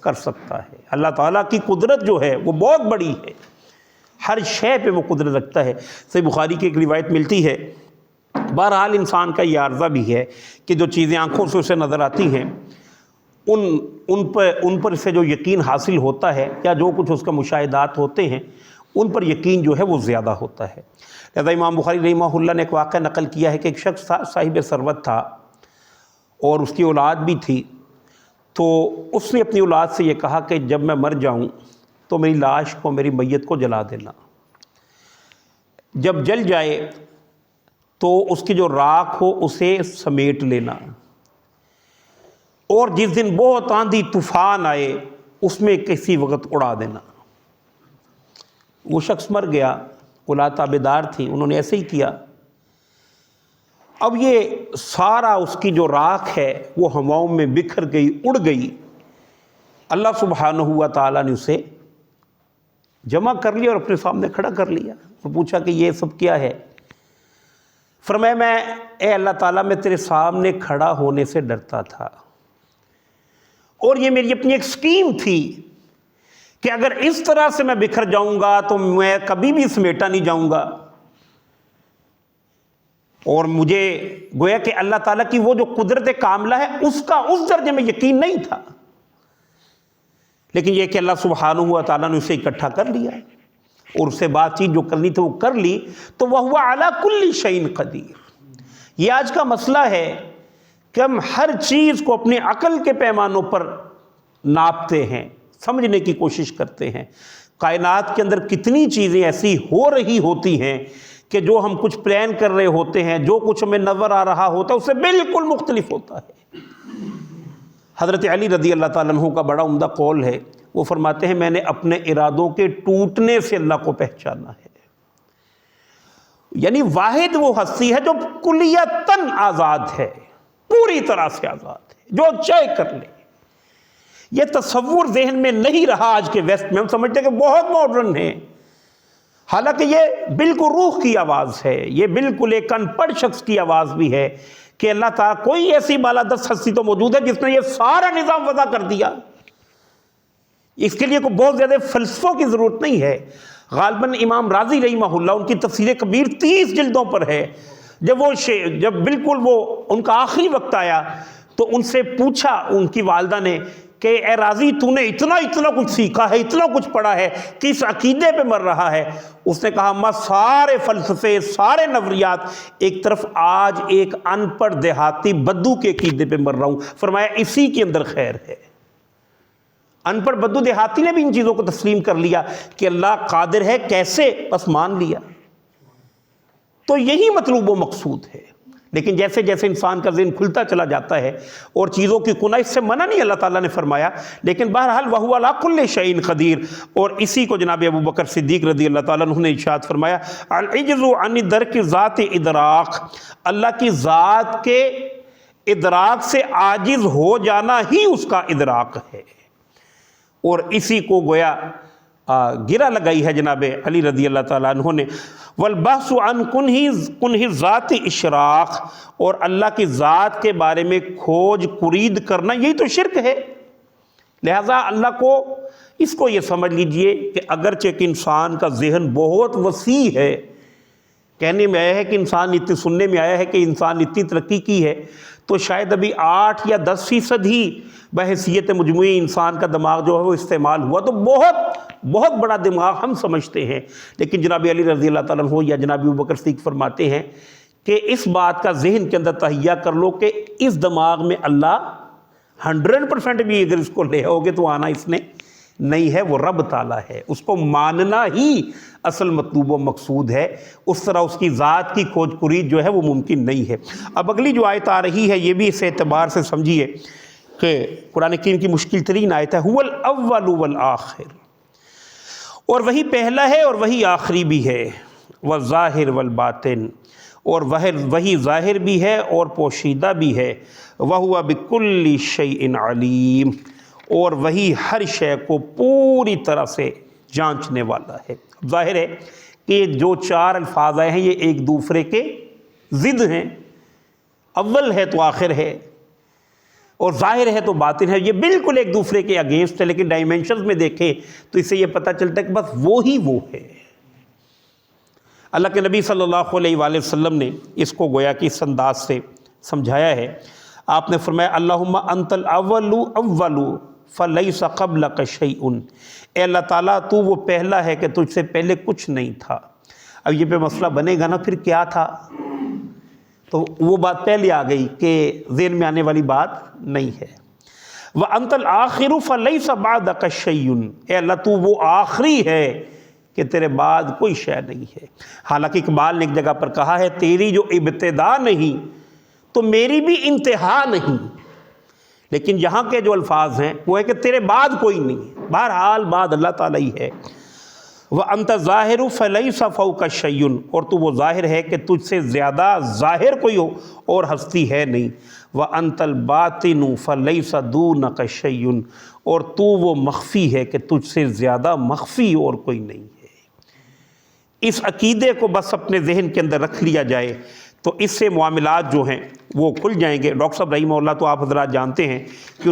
کر سکتا ہے۔ اللہ تعالیٰ کی قدرت جو ہے وہ بہت بڑی ہے، ہر شے پہ وہ قدرت رکھتا ہے۔ صحیح بخاری کی ایک روایت ملتی ہے، بہرحال انسان کا یہ عارضہ بھی ہے کہ جو چیزیں آنکھوں سے اسے نظر آتی ہیں ان پر سے جو یقین حاصل ہوتا ہے یا جو کچھ اس کا مشاہدات ہوتے ہیں ان پر یقین جو ہے وہ زیادہ ہوتا ہے۔ لہذا امام بخاری رحمہ اللہ نے ایک واقعہ نقل کیا ہے کہ ایک شخص تھا، صاحب ثروت تھا اور اس کی اولاد بھی تھی، تو اس نے اپنی اولاد سے یہ کہا کہ جب میں مر جاؤں تو میری لاش کو، میری میت کو جلا دینا، جب جل جائے تو اس کی جو راکھ ہو اسے سمیٹ لینا، اور جس دن بہت آندھی طوفان آئے اس میں کسی وقت اڑا دینا۔ وہ شخص مر گیا، اولاد تابعدار تھی، انہوں نے ایسے ہی کیا۔ اب یہ سارا اس کی جو راکھ ہے وہ ہواؤں میں بکھر گئی، اڑ گئی۔ اللہ سبحانہ و تعالیٰ نے اسے جمع کر لیا اور اپنے سامنے کھڑا کر لیا اور پوچھا کہ یہ سب کیا ہے؟ فرمایا اے اللہ تعالیٰ میں تیرے سامنے کھڑا ہونے سے ڈرتا تھا، اور یہ میری اپنی ایک سکیم تھی کہ اگر اس طرح سے میں بکھر جاؤں گا تو میں کبھی بھی سمیٹا نہیں جاؤں گا، اور مجھے گویا کہ اللہ تعالیٰ کی وہ جو قدرت کاملہ ہے اس کا اس درجے میں یقین نہیں تھا، لیکن یہ کہ اللہ سبحانہ و تعالیٰ نے اسے اکٹھا کر لیا اور اس سے بات چیت جو کرنی تھی وہ کر لی، تو وَهُوَ عَلَى كُلِّ شَيْءٍ قَدِيرٌ۔ یہ آج کا مسئلہ ہے کہ ہم ہر چیز کو اپنی عقل کے پیمانوں پر ناپتے ہیں، سمجھنے کی کوشش کرتے ہیں۔ کائنات کے اندر کتنی چیزیں ایسی ہو رہی ہوتی ہیں کہ جو ہم کچھ پلان کر رہے ہوتے ہیں، جو کچھ ہمیں نظر آ رہا ہوتا ہے اس سے بالکل مختلف ہوتا ہے۔ حضرت علی رضی اللہ تعالیٰ عنہ کا بڑا عمدہ قول ہے، وہ فرماتے ہیں میں نے اپنے ارادوں کے ٹوٹنے سے اللہ کو پہچانا ہے۔ یعنی واحد وہ ہستی ہے جو کلیتاً آزاد ہے، پوری طرح سے آزاد ہے، جو چاہے کر لے۔ یہ تصور ذہن میں نہیں رہا آج کے ویسٹ میں، ہم سمجھتے ہیں کہ بہت ماڈرن ہے، حالانکہ یہ بالکل روح کی آواز ہے، یہ بالکل ایک ان پڑھ شخص کی آواز بھی ہے کہ اللہ تعالیٰ کوئی ایسی بالادست ہستی تو موجود ہے جس نے یہ سارا نظام وضع کر دیا۔ اس کے لیے کوئی بہت زیادہ فلسفوں کی ضرورت نہیں ہے۔ غالباً امام راضی رحمہ اللہ، ان کی تفسیر کبیر 30 جلدوں پر ہے، جب بالکل وہ ان کا آخری وقت آیا تو ان سے پوچھا ان کی والدہ نے کہ اے راضی تو نے اتنا کچھ سیکھا ہے، اتنا کچھ پڑھا ہے، کس عقیدے پہ مر رہا ہے؟ اس نے کہا میں سارے فلسفے، سارے نظریات ایک طرف، آج ایک ان پڑھ دیہاتی بدو کے عقیدے پہ مر رہا ہوں۔ فرمایا اسی کے اندر خیر ہے۔ ان پڑھ بدو دیہاتی نے بھی ان چیزوں کو تسلیم کر لیا کہ اللہ قادر ہے، کیسے؟ بس مان لیا۔ تو یہی مطلوب و مقصود ہے۔ لیکن جیسے جیسے انسان کا ذہن کھلتا چلا جاتا ہے اور چیزوں کی کنائی، اس سے منع نہیں اللہ تعالیٰ نے فرمایا، لیکن بہرحال وَهُوَ عَلَىٰ كُلِّ شَيْءٍ قَدِيرٌ۔ اور اسی کو جناب ابو بکر صدیق رضی اللہ تعالیٰ عنہ نے ارشاد فرمایا العجز عن درک ذات ادراک، اللہ کی ذات کے ادراک سے عاجز ہو جانا ہی اس کا ادراک ہے۔ اور اسی کو گویا گرہ لگائی ہے جناب علی رضی اللہ تعالیٰ عنہ نے، والبحث عن کنہ ذات اشراق، اور اللہ کی ذات کے بارے میں کھوج کرید کرنا، یہی تو شرک ہے۔ لہذا اللہ کو، اس کو یہ سمجھ لیجئے کہ اگرچہ کہ انسان کا ذہن بہت وسیع ہے، کہنے میں آیا ہے کہ سننے میں آیا ہے کہ انسان اتنی ترقی کی ہے تو شاید ابھی 8 یا 10% ہی بحیثیت مجموعی انسان کا دماغ جو ہے وہ استعمال ہوا، تو بہت بڑا دماغ ہم سمجھتے ہیں۔ لیکن جناب علی رضی اللہ تعالیٰ عنہ یا جناب ابو بکر صدیق فرماتے ہیں کہ اس بات کا ذہن کے اندر تہیہ کر لو کہ اس دماغ میں اللہ 100% بھی اگر اس کو لے ہوگے تو آنا اس نے نہیں ہے، وہ رب تعالیٰ ہے، اس کو ماننا ہی اصل مطلوب و مقصود ہے۔ اس طرح اس کی ذات کی کھوج کرید جو ہے وہ ممکن نہیں ہے۔ اب اگلی جو آیت آ رہی ہے یہ بھی اس اعتبار سے سمجھیے کہ قرآن کریم کی مشکل ترین آیت ہے، هو الاول والآخر، اور وہی پہلا ہے اور وہی آخری بھی ہے، والظاہر والباطن، اور وہی ظاہر بھی ہے اور پوشیدہ بھی ہے، وَهُوَ بِكُلِّ شَيْءٍ عَلِيمٌ، اور وہی ہر شے کو پوری طرح سے جانچنے والا ہے۔ ظاہر ہے کہ جو 4 الفاظ آئے ہیں یہ ایک دوسرے کے ضد ہیں، اول ہے تو آخر ہے، اور ظاہر ہے تو باطن ہے، یہ بالکل ایک دوسرے کے اگینسٹ ہے، لیکن ڈائمینشنز میں دیکھیں تو اس سے یہ پتہ چلتا ہے کہ بس وہی وہ ہے۔ اللہ کے نبی صلی اللہ علیہ وآلہ وسلم نے اس کو گویا کہ اس انداز سے سمجھایا ہے۔ آپ نے فرمایا اللہم انت الاول اول فلیس قبلک شیء، اے اللہ تعالیٰ تو وہ پہلا ہے کہ تجھ سے پہلے کچھ نہیں تھا۔ اب یہ پہ مسئلہ بنے گا نا پھر کیا تھا، تو وہ بات پہلے آ گئی کہ ذہن میں آنے والی بات نہیں ہے۔ وَأَنْتَ الْآخِرُ فَلَيْسَ بَعْدَكَ شَيْءٌ، اے اللہ تو وہ آخری ہے کہ تیرے بعد کوئی شے نہیں ہے۔ حالانکہ اقبال نے ایک جگہ پر کہا ہے تیری جو ابتدا نہیں تو میری بھی انتہا نہیں، لیکن یہاں کے جو الفاظ ہیں وہ ہے کہ تیرے بعد کوئی نہیں ہے، بہرحال بعد اللہ تعالیٰ ہی ہے۔ وَأَنْتَ الظَّاهِرُ فَلَيْسَ فَوْقَ شَيْءٌ، اور تو وہ ظاہر ہے کہ تجھ سے زیادہ ظاہر کوئی ہو اور ہستی ہے نہیں۔ وَأَنْتَ الْبَاطِنُ فَلَيْسَ دُونَكَ شَيْءٌ، اور تو وہ مخفی ہے کہ تجھ سے زیادہ مخفی اور کوئی نہیں ہے۔ اس عقیدے کو بس اپنے ذہن کے اندر رکھ لیا جائے تو اس سے معاملات جو ہیں وہ کھل جائیں گے۔ ڈاکٹر صاحب رحمہ اللہ تو آپ حضرات جانتے ہیں کہ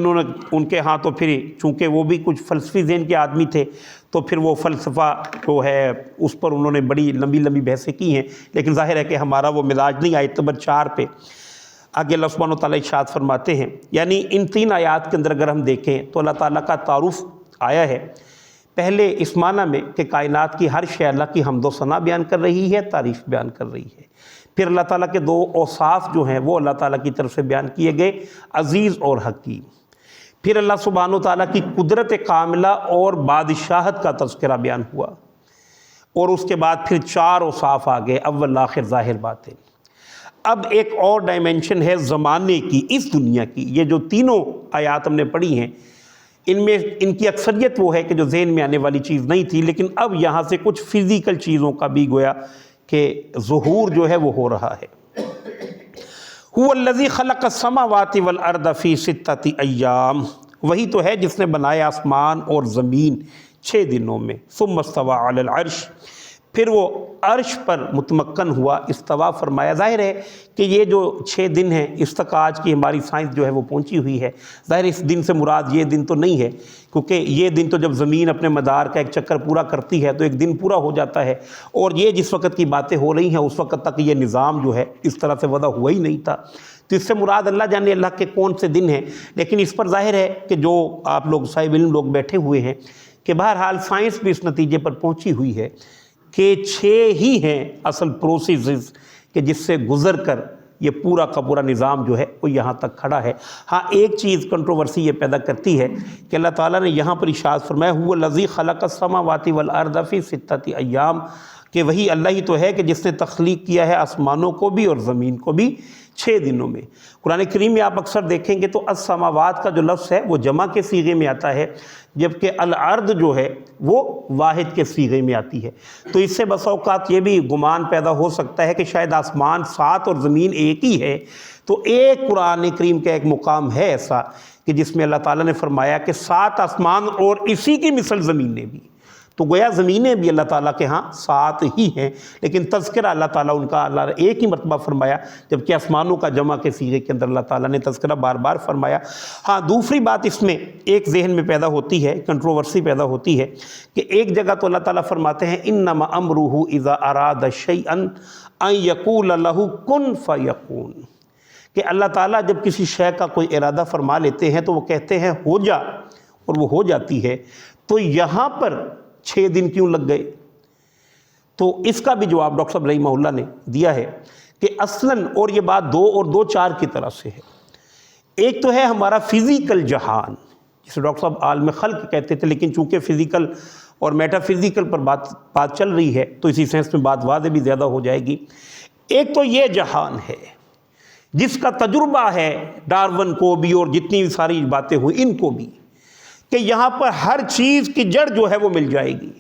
ان کے ہاں تو پھر چونکہ وہ بھی کچھ فلسفی ذہن کے آدمی تھے تو پھر وہ فلسفہ جو ہے اس پر انہوں نے بڑی لمبی لمبی بحثیں کی ہیں، لیکن ظاہر ہے کہ ہمارا وہ مزاج نہیں آیت نمبر 4 پہ آگے اللہ سبحانہ و تعالیٰ ارشاد فرماتے ہیں، یعنی ان 3 آیات کے اندر اگر ہم دیکھیں تو اللہ تعالیٰ کا تعارف آیا ہے پہلے اس معنی میں کہ کائنات کی ہر شے اللہ کی حمد و ثنا بیان کر رہی ہے، تعریف بیان کر رہی ہے۔ پھر اللہ تعالیٰ کے 2 اوصاف جو ہیں وہ اللہ تعالیٰ کی طرف سے بیان کیے گئے، عزیز اور حکیم۔ پھر اللہ سبحانہ و تعالیٰ کی قدرت کاملہ اور بادشاہت کا تذکرہ بیان ہوا، اور اس کے بعد پھر 4 اوصاف آ گئے، اول آخر ظاہر باطن۔ اب ایک اور ڈائمنشن ہے زمانے کی، اس دنیا کی۔ یہ جو تینوں آیات ہم نے پڑھی ہیں ان میں ان کی اکثریت وہ ہے کہ جو ذہن میں آنے والی چیز نہیں تھی، لیکن اب یہاں سے کچھ فزیکل چیزوں کا بھی گویا کہ ظہور جو ہے وہ ہو رہا ہے۔ هو الذی خلق السماوات والارض فی 6 ایام، وہی تو ہے جس نے بنایا آسمان اور زمین 6 دنوں میں۔ ثم استوى علی العرش، پھر وہ عرش پر متمکن ہوا، استوا فرمایا۔ ظاہر ہے کہ یہ جو 6 دن ہیں اس تک آج کی ہماری سائنس جو ہے وہ پہنچی ہوئی ہے۔ ظاہر اس دن سے مراد یہ دن تو نہیں ہے، کیونکہ یہ دن تو جب زمین اپنے مدار کا ایک چکر پورا کرتی ہے تو ایک دن پورا ہو جاتا ہے، اور یہ جس وقت کی باتیں ہو رہی ہیں اس وقت تک یہ نظام جو ہے اس طرح سے وضع ہوا ہی نہیں تھا۔ تو اس سے مراد اللہ جانے اللہ کے کون سے دن ہیں، لیکن اس پر ظاہر ہے کہ جو آپ لوگ صاحب علم لوگ بیٹھے ہوئے ہیں کہ بہرحال سائنس بھی اس نتیجے پر پہنچی ہوئی ہے کہ 6 ہی ہیں اصل پروسیسز کہ جس سے گزر کر یہ پورا کا پورا نظام جو ہے وہ یہاں تک کھڑا ہے۔ ہاں ایک چیز کنٹروورسی یہ پیدا کرتی ہے کہ اللہ تعالیٰ نے یہاں پر ارشاد فرمایا هو الذی خلق السماوات والارض فی 6 ایام، کہ وہی اللہ ہی تو ہے کہ جس نے تخلیق کیا ہے آسمانوں کو بھی اور زمین کو بھی 6 دنوں میں۔ قرآن کریم میں آپ اکثر دیکھیں گے تو السماوات کا جو لفظ ہے وہ جمع کے صیغے میں آتا ہے، جبکہ الارض جو ہے وہ واحد کے صیغے میں آتی ہے۔ تو اس سے بسا اوقات یہ بھی گمان پیدا ہو سکتا ہے کہ شاید آسمان 7 اور زمین ایک ہی ہے۔ تو ایک قرآن کریم کا ایک مقام ہے ایسا کہ جس میں اللہ تعالیٰ نے فرمایا کہ 7 آسمان اور اسی کی مثل زمینیں بھی، تو گویا زمینیں بھی اللہ تعالیٰ کے ہاں 7 ہی ہیں، لیکن تذکرہ اللہ تعالیٰ ان کا اللہ ایک ہی مرتبہ فرمایا، جبکہ آسمانوں کا جمع کے صیغے کے اندر اللہ تعالیٰ نے تذکرہ بار بار فرمایا۔ ہاں دوسری بات اس میں ایک ذہن میں پیدا ہوتی ہے، کنٹروورسی پیدا ہوتی ہے کہ ایک جگہ تو اللہ تعالیٰ فرماتے ہیں انما امرہ اذا اراد شیئا ان یقول لہ کن فیکون، کہ اللہ تعالیٰ جب کسی شے کا کوئی ارادہ فرما لیتے ہیں تو وہ کہتے ہیں ہو جا، اور وہ ہو جاتی ہے۔ تو یہاں پر 6 دن کیوں لگ گئے؟ تو اس کا بھی جواب ڈاکٹر صاحب رحمہ اللہ نے دیا ہے کہ اصلاً، اور یہ بات 2 اور 2 4 کی طرف سے ہے، ایک تو ہے ہمارا فزیکل جہان جسے ڈاکٹر صاحب عالم خلق کہتے تھے، لیکن چونکہ فزیکل اور میٹا فزیکل پر بات چل رہی ہے تو اسی سینس میں بات واضح بھی زیادہ ہو جائے گی۔ ایک تو یہ جہان ہے جس کا تجربہ ہے ڈارون کو بھی اور جتنی ساری باتیں ہوئی ان کو بھی، کہ یہاں پر ہر چیز کی جڑ جو ہے وہ مل جائے گی،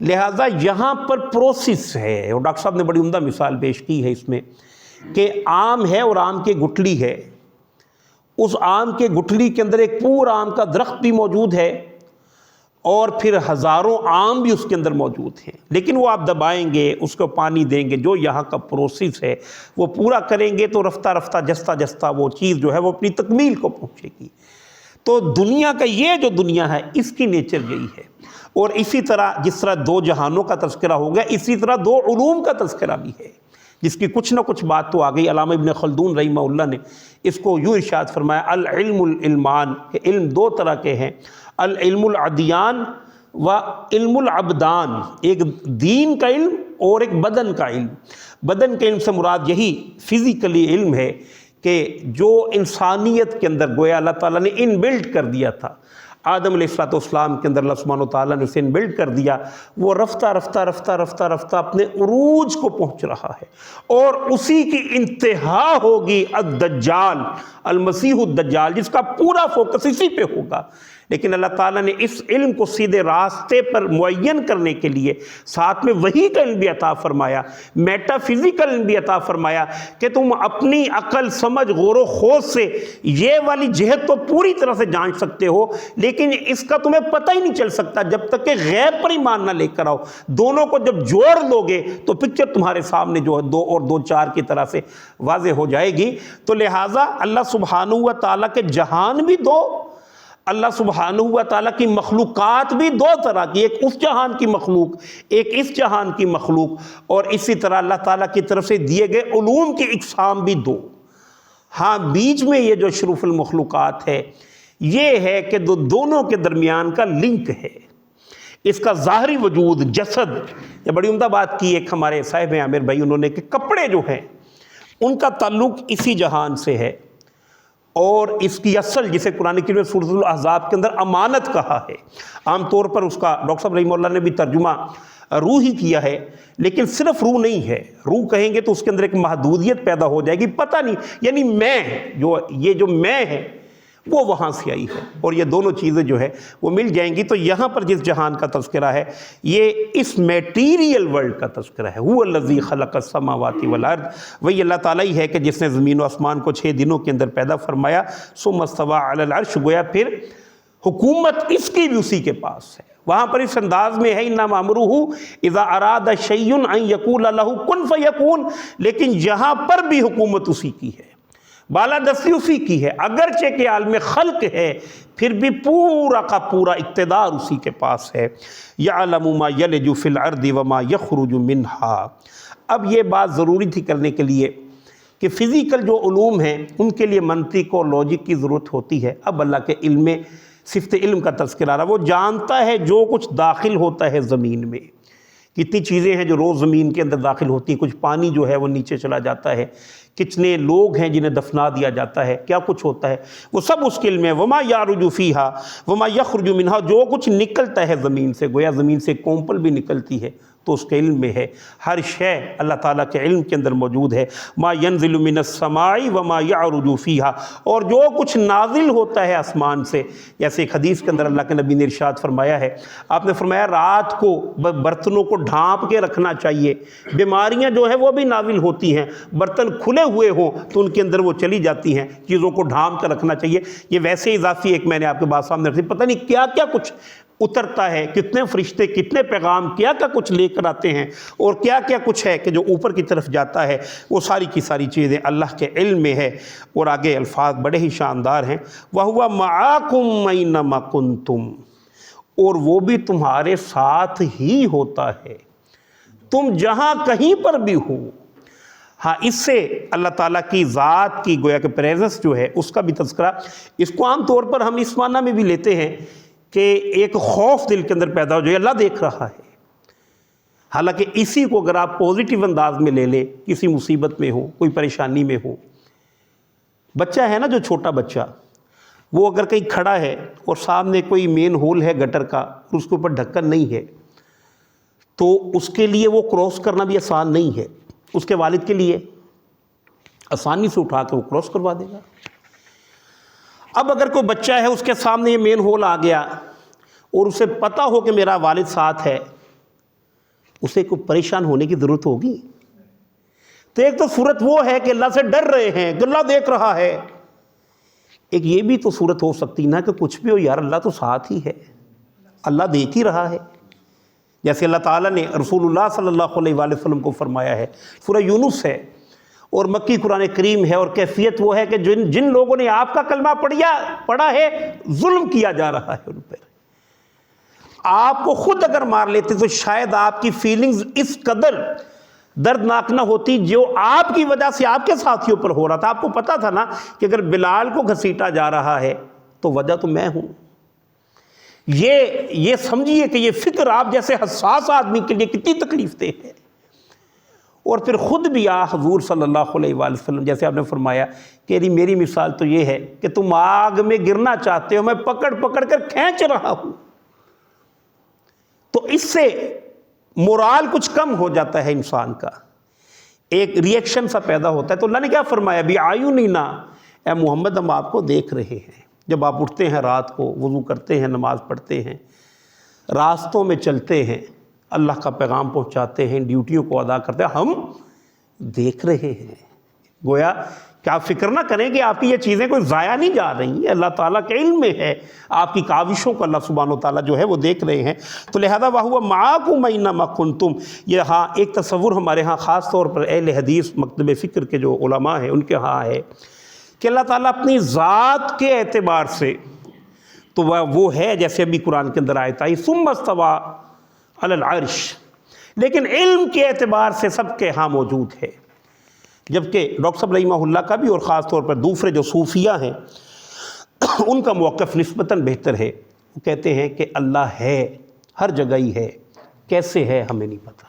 لہٰذا یہاں پر پروسیس ہے۔ اور ڈاکٹر صاحب نے بڑی عمدہ مثال پیش کی ہے اس میں کہ آم ہے اور آم کی گٹھلی ہے، اس آم کے گٹھلی کے اندر ایک پورا آم کا درخت بھی موجود ہے اور پھر ہزاروں آم بھی اس کے اندر موجود ہیں، لیکن وہ آپ دبائیں گے، اس کو پانی دیں گے، جو یہاں کا پروسیس ہے وہ پورا کریں گے تو رفتہ رفتہ جستہ جستہ وہ چیز جو ہے وہ اپنی تکمیل کو پہنچے گی۔ تو دنیا کا یہ جو دنیا ہے اس کی نیچر یہی ہے. اور اسی طرح جس طرح دو جہانوں کا تذکرہ ہو گیا، اسی طرح دو علوم کا تذکرہ بھی ہے، جس کی کچھ نہ کچھ بات تو آ گئی. علامہ ابن خلدون رحمہ اللہ نے اس کو یوں ارشاد فرمایا، العلم العلمان، کہ علم دو طرح کے ہیں، العلم العدیان و علم العبدان، ایک دین کا علم اور ایک بدن کا علم. بدن کے علم سے مراد یہی فزیکلی علم ہے کہ جو انسانیت کے اندر گویا اللہ تعالیٰ نے ان بلڈ کر دیا تھا، آدم علیہ السلام کے اندر اللہ سبحانہ وتعالیٰ نے اسے ان بلڈ کر دیا، وہ رفتہ رفتہ رفتہ رفتہ رفتہ اپنے عروج کو پہنچ رہا ہے، اور اسی کی انتہا ہوگی الدجال، المسیح الدجال، جس کا پورا فوکس اسی پہ ہوگا. لیکن اللہ تعالیٰ نے اس علم کو سیدھے راستے پر معین کرنے کے لیے ساتھ میں وحی کا علم بھی عطا فرمایا، میٹا فزیکل علم بھی عطا فرمایا، کہ تم اپنی عقل سمجھ غور و خوض سے یہ والی جہت تو پوری طرح سے جان سکتے ہو، لیکن اس کا تمہیں پتہ ہی نہیں چل سکتا جب تک کہ غیب پر ایمان نہ لے کر آؤ. دونوں کو جب جوڑ دو گے تو پکچر تمہارے سامنے جو ہے 2 اور 2 4 کی طرح سے واضح ہو جائے گی. تو لہٰذا اللہ سبحانہ و تعالیٰ کے جہان بھی دو، اللہ سبحانہ و تعالیٰ کی مخلوقات بھی دو طرح کی، ایک اس جہان کی مخلوق، ایک اس جہان کی مخلوق، اور اسی طرح اللہ تعالیٰ کی طرف سے دیے گئے علوم کی اقسام بھی دو. ہاں بیچ میں یہ جو اشرف المخلوقات ہے یہ ہے کہ دونوں کے درمیان کا لنک ہے. اس کا ظاہری وجود جسد، یہ بڑی عمدہ بات کی ایک ہمارے صاحب ہیں عامر بھائی، انہوں نے کہ کپڑے جو ہیں ان کا تعلق اسی جہان سے ہے، اور اس کی اصل جسے قرآن کریم میں سورۃ الاحزاب کے اندر امانت کہا ہے، عام طور پر اس کا ڈاکٹر صاحب رحمہ اللہ نے بھی ترجمہ روح ہی کیا ہے، لیکن صرف روح نہیں ہے. روح کہیں گے تو اس کے اندر ایک محدودیت پیدا ہو جائے گی، پتہ نہیں، یعنی میں یہ جو میں ہے وہ وہاں سے آئی ہے، اور یہ دونوں چیزیں جو ہے وہ مل جائیں گی. تو یہاں پر جس جہان کا تذکرہ ہے یہ اس میٹیریل ورلڈ کا تذکرہ ہے. هو الذی خلق السماوات والارض، وہی اللہ تعالیٰ ہی ہے کہ جس نے زمین و آسمان کو 6 دنوں کے اندر پیدا فرمایا. ثم استوى علی العرش، گویا پھر حکومت اس کی بھی اسی کے پاس ہے. وہاں پر اس انداز میں ہے انما امرہ اذا اراد شیء ان یقول له کن فیکون، لیکن یہاں پر بھی حکومت اسی کی ہے، بالادستی اسی کی ہے، اگرچہ کہ عالم خلق ہے پھر بھی پورا کا پورا اقتدار اسی کے پاس ہے. یعلم ما یلج فی الارض وما یخرج منہا. اب یہ بات ضروری تھی کرنے کے لیے کہ فزیکل جو علوم ہیں ان کے لیے منطق اور لاجک کی ضرورت ہوتی ہے. اب اللہ کے علم میں صفت علم کا تذکرہ آ رہا، وہ جانتا ہے جو کچھ داخل ہوتا ہے زمین میں. کتنی چیزیں ہیں جو روز زمین کے اندر داخل ہوتی ہیں، کچھ پانی جو ہے وہ نیچے چلا جاتا ہے، کتنے لوگ ہیں جنہیں دفنا دیا جاتا ہے، کیا کچھ ہوتا ہے، وہ سب اس کے علم ہے. وما یعرج فیہا وما یخرج منہا، جو کچھ نکلتا ہے زمین سے، گویا زمین سے کونپل بھی نکلتی ہے تو اس کے علم میں ہے. ہر شے اللہ تعالیٰ کے علم کے اندر موجود ہے. ما ینزل من السماء وما یعرج فیہا، اور جو کچھ نازل ہوتا ہے آسمان سے، جیسے ایک حدیث کے اندر اللہ کے نبی نے ارشاد فرمایا ہے، آپ نے فرمایا رات کو برتنوں کو ڈھانپ کے رکھنا چاہیے. بیماریاں جو ہیں وہ بھی نازل ہوتی ہیں، برتن کھلے ہوئے ہوں تو ان کے اندر وہ چلی جاتی ہیں، چیزوں کو ڈھانپ کر رکھنا چاہیے. یہ ویسے اضافی ایک میں نے آپ کے بات سامنے رکھی، پتہ نہیں کیا کیا کچھ اترتا ہے، کتنے فرشتے کتنے پیغام کیا کیا کچھ لے کر آتے ہیں، اور کیا کیا کچھ ہے کہ جو اوپر کی طرف جاتا ہے، وہ ساری کی ساری چیزیں اللہ کے علم میں ہے. اور آگے الفاظ بڑے ہی شاندار ہیں، وَهُوَ مَعَاكُمْ أَيْنَمَا كُنْتُمْ، اور وہ بھی تمہارے ساتھ ہی ہوتا ہے تم جہاں کہیں پر بھی ہو. ہاں اس سے اللہ تعالیٰ کی ذات کی گویا کہ پریزنس جو ہے اس کا بھی تذکرہ، اس کو عام طور پر ہم اس معنی میں بھی لیتے ہیں کہ ایک خوف دل کے اندر پیدا ہو جو اللہ دیکھ رہا ہے. حالانکہ اسی کو اگر آپ پوزیٹیو انداز میں لے لیں، کسی مصیبت میں ہو، کوئی پریشانی میں ہو، بچہ ہے نا جو چھوٹا بچہ، وہ اگر کہیں کھڑا ہے اور سامنے کوئی مین ہول ہے گٹر کا اور اس کے اوپر ڈھکن نہیں ہے تو اس کے لیے وہ کراس کرنا بھی آسان نہیں ہے. اس کے والد کے لیے آسانی سے اٹھا کے وہ کراس کروا دے گا. اب اگر کوئی بچہ ہے اس کے سامنے یہ مین ہول آ گیا اور اسے پتہ ہو کہ میرا والد ساتھ ہے، اسے کوئی پریشان ہونے کی ضرورت ہوگی؟ تو ایک تو صورت وہ ہے کہ اللہ سے ڈر رہے ہیں کہ اللہ دیکھ رہا ہے، ایک یہ بھی تو صورت ہو سکتی نا کہ کچھ بھی ہو یار اللہ تو ساتھ ہی ہے، اللہ دیکھ ہی رہا ہے. جیسے اللہ تعالیٰ نے رسول اللہ صلی اللہ علیہ وآلہ وسلم کو فرمایا ہے، سورہ یونس ہے، اور مکی قرآن کریم ہے، اور کیفیت وہ ہے کہ جن لوگوں نے آپ کا کلمہ پڑھا ہے ظلم کیا جا رہا ہے ان پر۔ آپ کو خود اگر مار لیتے تو شاید آپ کی فیلنگز اس قدر دردناک نہ ہوتی جو آپ کی وجہ سے آپ کے ساتھیوں پر ہو رہا تھا۔ آپ کو پتا تھا نا کہ اگر بلال کو گھسیٹا جا رہا ہے تو وجہ تو میں ہوں۔ یہ سمجھیے کہ یہ فکر آپ جیسے حساس آدمی کے لیے کتنی تکلیف دہ ہے۔ اور پھر خود بھی حضور صلی اللہ علیہ وآلہ وسلم جیسے آپ نے فرمایا کہ میری مثال تو یہ ہے کہ تم آگ میں گرنا چاہتے ہو، میں پکڑ پکڑ کر کھینچ رہا ہوں۔ تو اس سے مورال کچھ کم ہو جاتا ہے انسان کا، ایک ریئیکشن سا پیدا ہوتا ہے۔ تو اللہ نے کیا فرمایا، بِأَعْيُنِنَا، اے محمد ہم آپ کو دیکھ رہے ہیں۔ جب آپ اٹھتے ہیں رات کو، وضو کرتے ہیں، نماز پڑھتے ہیں، راستوں میں چلتے ہیں، اللہ کا پیغام پہنچاتے ہیں، ڈیوٹیوں کو ادا کرتے ہیں، ہم دیکھ رہے ہیں۔ گویا کہ آپ فکر نہ کریں کہ آپ کی یہ چیزیں کوئی ضائع نہیں جا رہی ہیں، اللہ تعالیٰ کے علم میں ہے، آپ کی کاوشوں کو اللہ سبحانہ وتعالیٰ جو ہے وہ دیکھ رہے ہیں۔ تو لہذا وَهُوَ مَعَكُمْ أَيْنَمَا كُنْتُمْ، یہ ہاں ایک تصور ہمارے ہاں خاص طور پر اہل حدیث مکتب فکر کے جو علماء ہیں ان کے ہاں ہے کہ اللہ تعالیٰ اپنی ذات کے اعتبار سے تو وہ ہے جیسے ابھی قرآن کے اندر آیت آئی ثُمَّ اسْتَوَىٰ عَلَى الْعَرْشِ، لیکن علم کے اعتبار سے سب کے ہاں موجود ہے۔ جبکہ ڈاکٹر صاحب رحمہ اللہ کا بھی اور خاص طور پر دوسرے جو صوفیہ ہیں ان کا موقف نسبتاً بہتر ہے۔ وہ کہتے ہیں کہ اللہ ہے، ہر جگہ ہی ہے، کیسے ہے ہمیں نہیں پتہ۔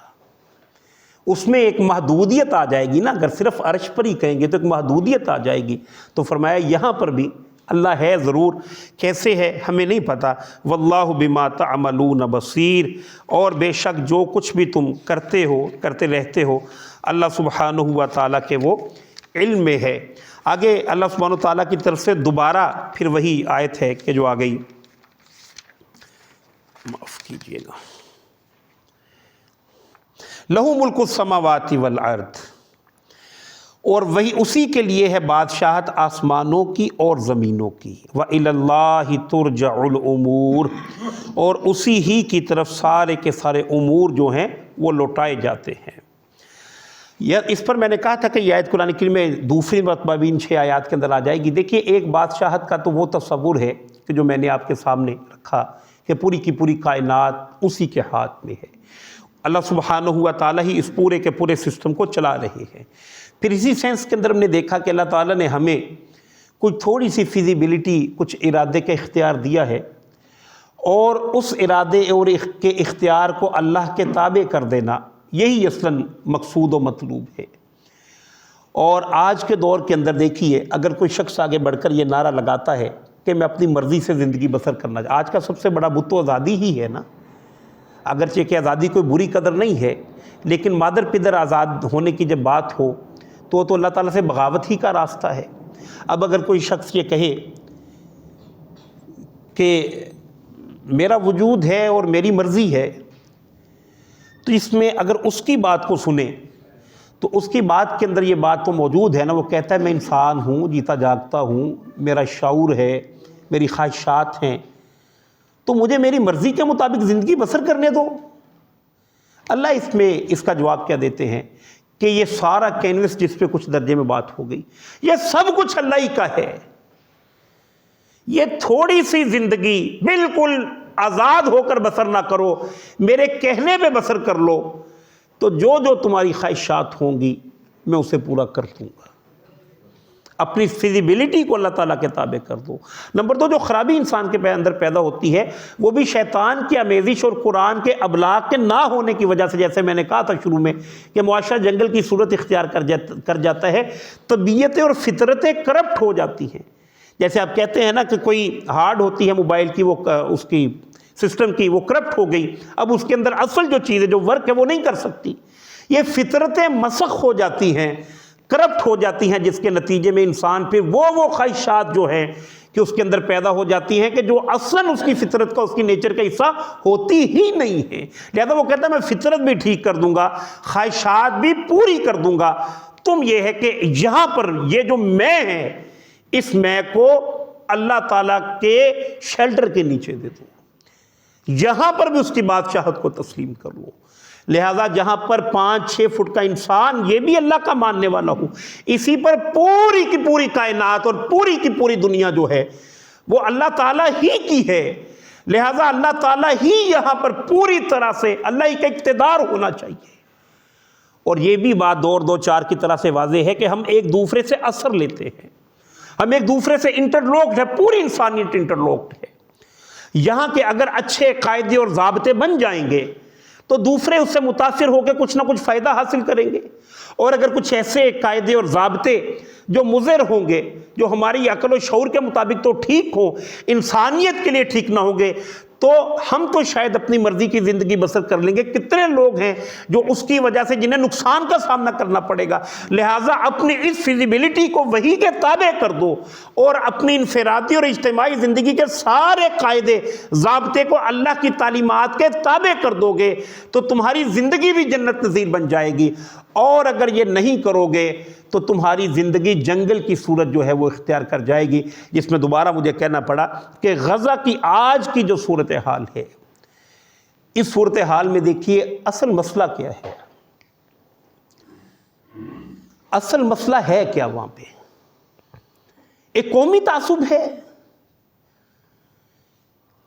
اس میں ایک محدودیت آ جائے گی نا، اگر صرف عرش پر ہی کہیں گے تو ایک محدودیت آ جائے گی۔ تو فرمایا یہاں پر بھی اللہ ہے ضرور، کیسے ہے ہمیں نہیں پتہ۔ واللہ بما تعملون بصیر، اور بے شک جو کچھ بھی تم کرتے رہتے ہو اللہ سبحانہ و تعالیٰ کے وہ علم میں ہے۔ آگے اللہ سبحانہ و تعالیٰ کی طرف سے دوبارہ پھر وہی آیت ہے کہ جو آ گئی، معاف کیجیے گا، لَهُ مُلْكُ السَّمَاوَاتِ وَالْأَرْضِ، اور وہی اسی کے لیے ہے بادشاہت آسمانوں کی اور زمینوں کی۔ وَإِلَى اللَّهِ تُرْجَعُ الْأُمُورِ، اور اسی ہی کی طرف سارے کے سارے امور جو ہیں وہ لوٹائے جاتے ہیں۔ اس پر میں نے کہا تھا کہ یہ آیت قرآن کریم میں دوسری مرتبہ بھی ان 6 آیات کے اندر آ جائے گی۔ دیکھیے ایک بادشاہت کا تو وہ تصور ہے کہ جو میں نے آپ کے سامنے رکھا کہ پوری کی پوری کائنات اسی کے ہاتھ میں ہے، اللہ سبحانہ و تعالیٰ ہی اس پورے کے پورے سسٹم کو چلا رہے ہیں۔ پھر اسی سینس کے اندر ہم نے دیکھا کہ اللہ تعالیٰ نے ہمیں کچھ تھوڑی سی فیزیبلٹی، کچھ ارادے کا اختیار دیا ہے، اور اس ارادے اور کے اختیار کو اللہ کے تابع کر دینا یہی اصلاً مقصود و مطلوب ہے۔ اور آج کے دور کے اندر دیکھیے اگر کوئی شخص آگے بڑھ کر یہ نعرہ لگاتا ہے کہ میں اپنی مرضی سے زندگی بسر کرنا، آج کا سب سے بڑا بت تو آزادی ہی ہے نا، اگرچہ کہ آزادی کوئی بری قدر نہیں ہے، لیکن مادر پدر آزاد ہونے کی جب بات ہو تو اللہ تعالیٰ سے بغاوت ہی کا راستہ ہے۔ اب اگر کوئی شخص یہ کہے کہ میرا وجود ہے اور میری مرضی ہے، تو اس میں اگر اس کی بات کو سنیں تو اس کی بات کے اندر یہ بات تو موجود ہے نا، وہ کہتا ہے میں انسان ہوں، جیتا جاگتا ہوں، میرا شعور ہے، میری خواہشات ہیں، تو مجھے میری مرضی کے مطابق زندگی بسر کرنے دو۔ اللہ اس میں اس کا جواب کیا دیتے ہیں کہ یہ سارا کینوس جس پہ کچھ درجے میں بات ہو گئی، یہ سب کچھ اللہ ہی کا ہے۔ یہ تھوڑی سی زندگی بالکل آزاد ہو کر بسر نہ کرو، میرے کہنے پہ بسر کر لو، تو جو جو تمہاری خواہشات ہوں گی میں اسے پورا کر دوں گا۔ اپنی فیزیبلٹی کو اللہ تعالیٰ کے تابع کر دو۔ نمبر 2، جو خرابی انسان کے اندر پیدا ہوتی ہے وہ بھی شیطان کی آمیزش اور قرآن کے ابلاغ کے نہ ہونے کی وجہ سے، جیسے میں نے کہا تھا شروع میں کہ معاشرہ جنگل کی صورت اختیار کر جاتا ہے، طبیعتیں اور فطرتیں کرپٹ ہو جاتی ہیں۔ جیسے آپ کہتے ہیں نا کہ کوئی ہارڈ ہوتی ہے موبائل کی، وہ اس کی سسٹم کی وہ کرپٹ ہو گئی، اب اس کے اندر اصل جو چیز ہے جو ورک ہے وہ نہیں کر سکتی۔ یہ فطرتیں مسخ ہو جاتی ہیں، کرپٹ ہو جاتی ہیں، جس کے نتیجے میں انسان پھر وہ خواہشات جو ہیں کہ اس کے اندر پیدا ہو جاتی ہیں کہ جو اصلاً اس کی فطرت کا، اس کی نیچر کا حصہ ہوتی ہی نہیں ہے۔ لہذا وہ کہتا ہے میں فطرت بھی ٹھیک کر دوں گا، خواہشات بھی پوری کر دوں گا، تم یہ ہے کہ یہاں پر یہ جو میں ہے اس میں کو اللہ تعالیٰ کے شیلٹر کے نیچے دے دو، یہاں پر بھی اس کی بادشاہت کو تسلیم کر لو۔ لہذا جہاں پر 5-6 فٹ کا انسان یہ بھی اللہ کا ماننے والا ہو، اسی پر پوری کی پوری کائنات اور پوری کی پوری دنیا جو ہے وہ اللہ تعالیٰ ہی کی ہے، لہذا اللہ تعالیٰ ہی یہاں پر پوری طرح سے اللہ ہی کا اقتدار ہونا چاہیے۔ اور یہ بھی بات 2-2-4 کی طرح سے واضح ہے کہ ہم ایک دوسرے سے اثر لیتے ہیں، ہم ایک دوسرے سے انٹرلوکڈ ہے، پوری انسانیت انٹرلوکڈ ہے۔ یہاں کے اگر اچھے قاعدے اور ضابطے بن جائیں گے تو دوسرے اس سے متاثر ہو کے کچھ نہ کچھ فائدہ حاصل کریں گے، اور اگر کچھ ایسے قاعدے اور ضابطے جو مضر ہوں گے، جو ہماری عقل و شعور کے مطابق تو ٹھیک ہوں، انسانیت کے لیے ٹھیک نہ ہوں گے، تو ہم تو شاید اپنی مرضی کی زندگی بسر کر لیں گے۔ کتنے لوگ ہیں جو اس کی وجہ سے جنہیں نقصان کا سامنا کرنا پڑے گا۔ لہٰذا اپنی اس فیزیبلٹی کو وحی کے تابع کر دو، اور اپنی انفرادی اور اجتماعی زندگی کے سارے قاعدے ضابطے کو اللہ کی تعلیمات کے تابع کر دو گے تو تمہاری زندگی بھی جنت نظیر بن جائے گی۔ اور اگر یہ نہیں کرو گے تو تمہاری زندگی جنگل کی صورت جو ہے وہ اختیار کر جائے گی، جس میں دوبارہ مجھے کہنا پڑا کہ غزہ کی آج کی جو صورتحال ہے، اس صورتحال میں دیکھیے اصل مسئلہ کیا ہے، اصل مسئلہ ہے کیا وہاں پہ؟ ایک قومی تعصب ہے،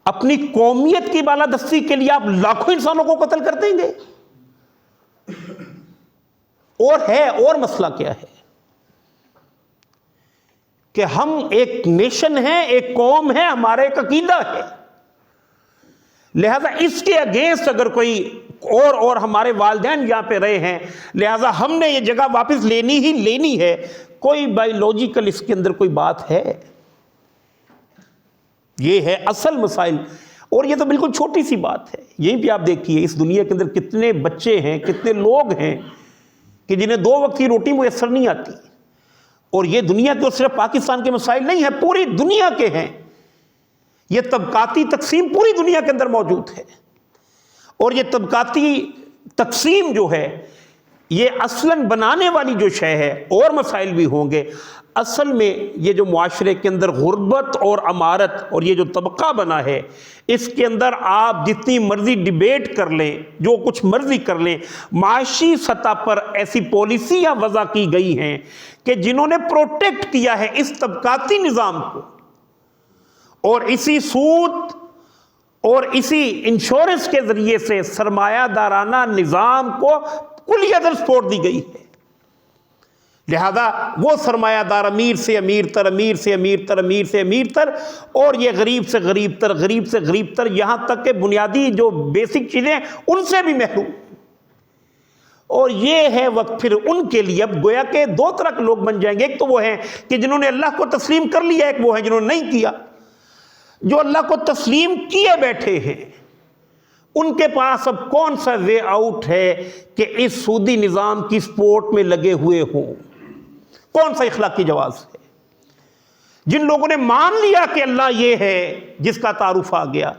اپنی قومیت کی بالادستی کے لیے آپ لاکھوں انسانوں کو قتل کر دیں گے، اور مسئلہ کیا ہے کہ ہم ایک نیشن ہیں، ایک قوم ہے، ہمارا ایک عقیدہ ہے، لہذا اس کے اگینسٹ اگر کوئی اور ہمارے والدین یہاں پہ رہے ہیں، لہذا ہم نے یہ جگہ واپس لینی ہی لینی ہے۔ کوئی بایولوجیکل اس کے اندر کوئی بات ہے؟ یہ ہے اصل مسائل، اور یہ تو بالکل چھوٹی سی بات ہے۔ یہیں پہ آپ دیکھیے اس دنیا کے اندر کتنے بچے ہیں، کتنے لوگ ہیں کہ جنہیں 2 وقت کی روٹی میسر نہیں آتی، اور یہ دنیا کے اور صرف پاکستان کے مسائل نہیں ہیں، پوری دنیا کے ہیں۔ یہ طبقاتی تقسیم پوری دنیا کے اندر موجود ہے، اور یہ طبقاتی تقسیم جو ہے یہ اصلاً بنانے والی جو شے ہے، اور مسائل بھی ہوں گے، اصل میں یہ جو معاشرے کے اندر غربت اور امارت اور یہ جو طبقہ بنا ہے، اس کے اندر آپ جتنی مرضی ڈیبیٹ کر لیں، جو کچھ مرضی کر لیں، معاشی سطح پر ایسی پالیسیاں وضع کی گئی ہیں کہ جنہوں نے پروٹیکٹ کیا ہے اس طبقاتی نظام کو، اور اسی سود اور اسی انشورنس کے ذریعے سے سرمایہ دارانہ نظام کو کلی ادر سپورٹ دی گئی ہے۔ لہذا وہ سرمایہ دار امیر سے امیر تر، امیر سے امیر تر، امیر سے امیر تر، اور یہ غریب سے غریب تر، غریب سے غریب تر، یہاں تک کہ بنیادی جو بیسک چیزیں ان سے بھی محروم۔ اور یہ ہے وقت پھر ان کے لیے، اب گویا کہ 2 طرح کے لوگ بن جائیں گے۔ ایک تو وہ ہیں کہ جنہوں نے اللہ کو تسلیم کر لیا، ایک وہ ہیں جنہوں نے نہیں کیا۔ جو اللہ کو تسلیم کیے بیٹھے ہیں ان کے پاس اب کون سا وے آؤٹ ہے کہ اس سودی نظام کی سپورٹ میں لگے ہوئے ہوں؟ کون سا اخلاقی جواز ہے؟ جن لوگوں نے مان لیا کہ اللہ یہ ہے جس کا تعارف آ گیا،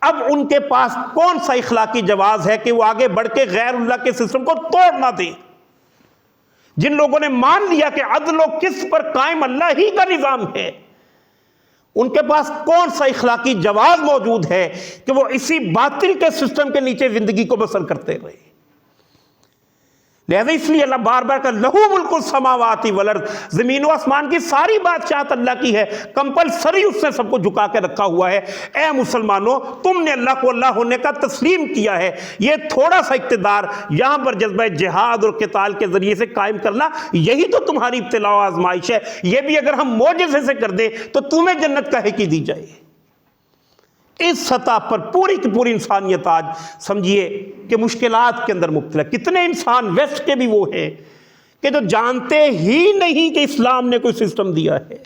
اب ان کے پاس کون سا اخلاقی جواز ہے کہ وہ آگے بڑھ کے غیر اللہ کے سسٹم کو توڑ نہ دیں؟ جن لوگوں نے مان لیا کہ عدل و قسط پر قائم اللہ ہی کا نظام ہے، ان کے پاس کون سا اخلاقی جواز موجود ہے کہ وہ اسی باطل کے سسٹم کے نیچے زندگی کو بسر کرتے رہے؟ لہذا اس لیے اللہ بار بار کہ لہو ملک السماوات والارض، زمین و آسمان کی ساری بادشاہت اللہ کی ہے، کمپلسری اس نے سب کو جھکا کے رکھا ہوا ہے۔ اے مسلمانوں، تم نے اللہ کو اللہ ہونے کا تسلیم کیا ہے، یہ تھوڑا سا اقتدار یہاں پر جذبہ جہاد اور قتال کے ذریعے سے قائم کرنا، یہی تو تمہاری ابتلاء و آزمائش ہے۔ یہ بھی اگر ہم معجزے سے کر دیں تو تمہیں جنت کا حق دی جائے۔ اس سطح پر پوری کی پوری انسانیت آج سمجھیے کہ مشکلات کے اندر مبتلا۔ کتنے انسان ویسٹ کے بھی وہ ہیں کہ جو جانتے ہی نہیں کہ اسلام نے کوئی سسٹم دیا ہے۔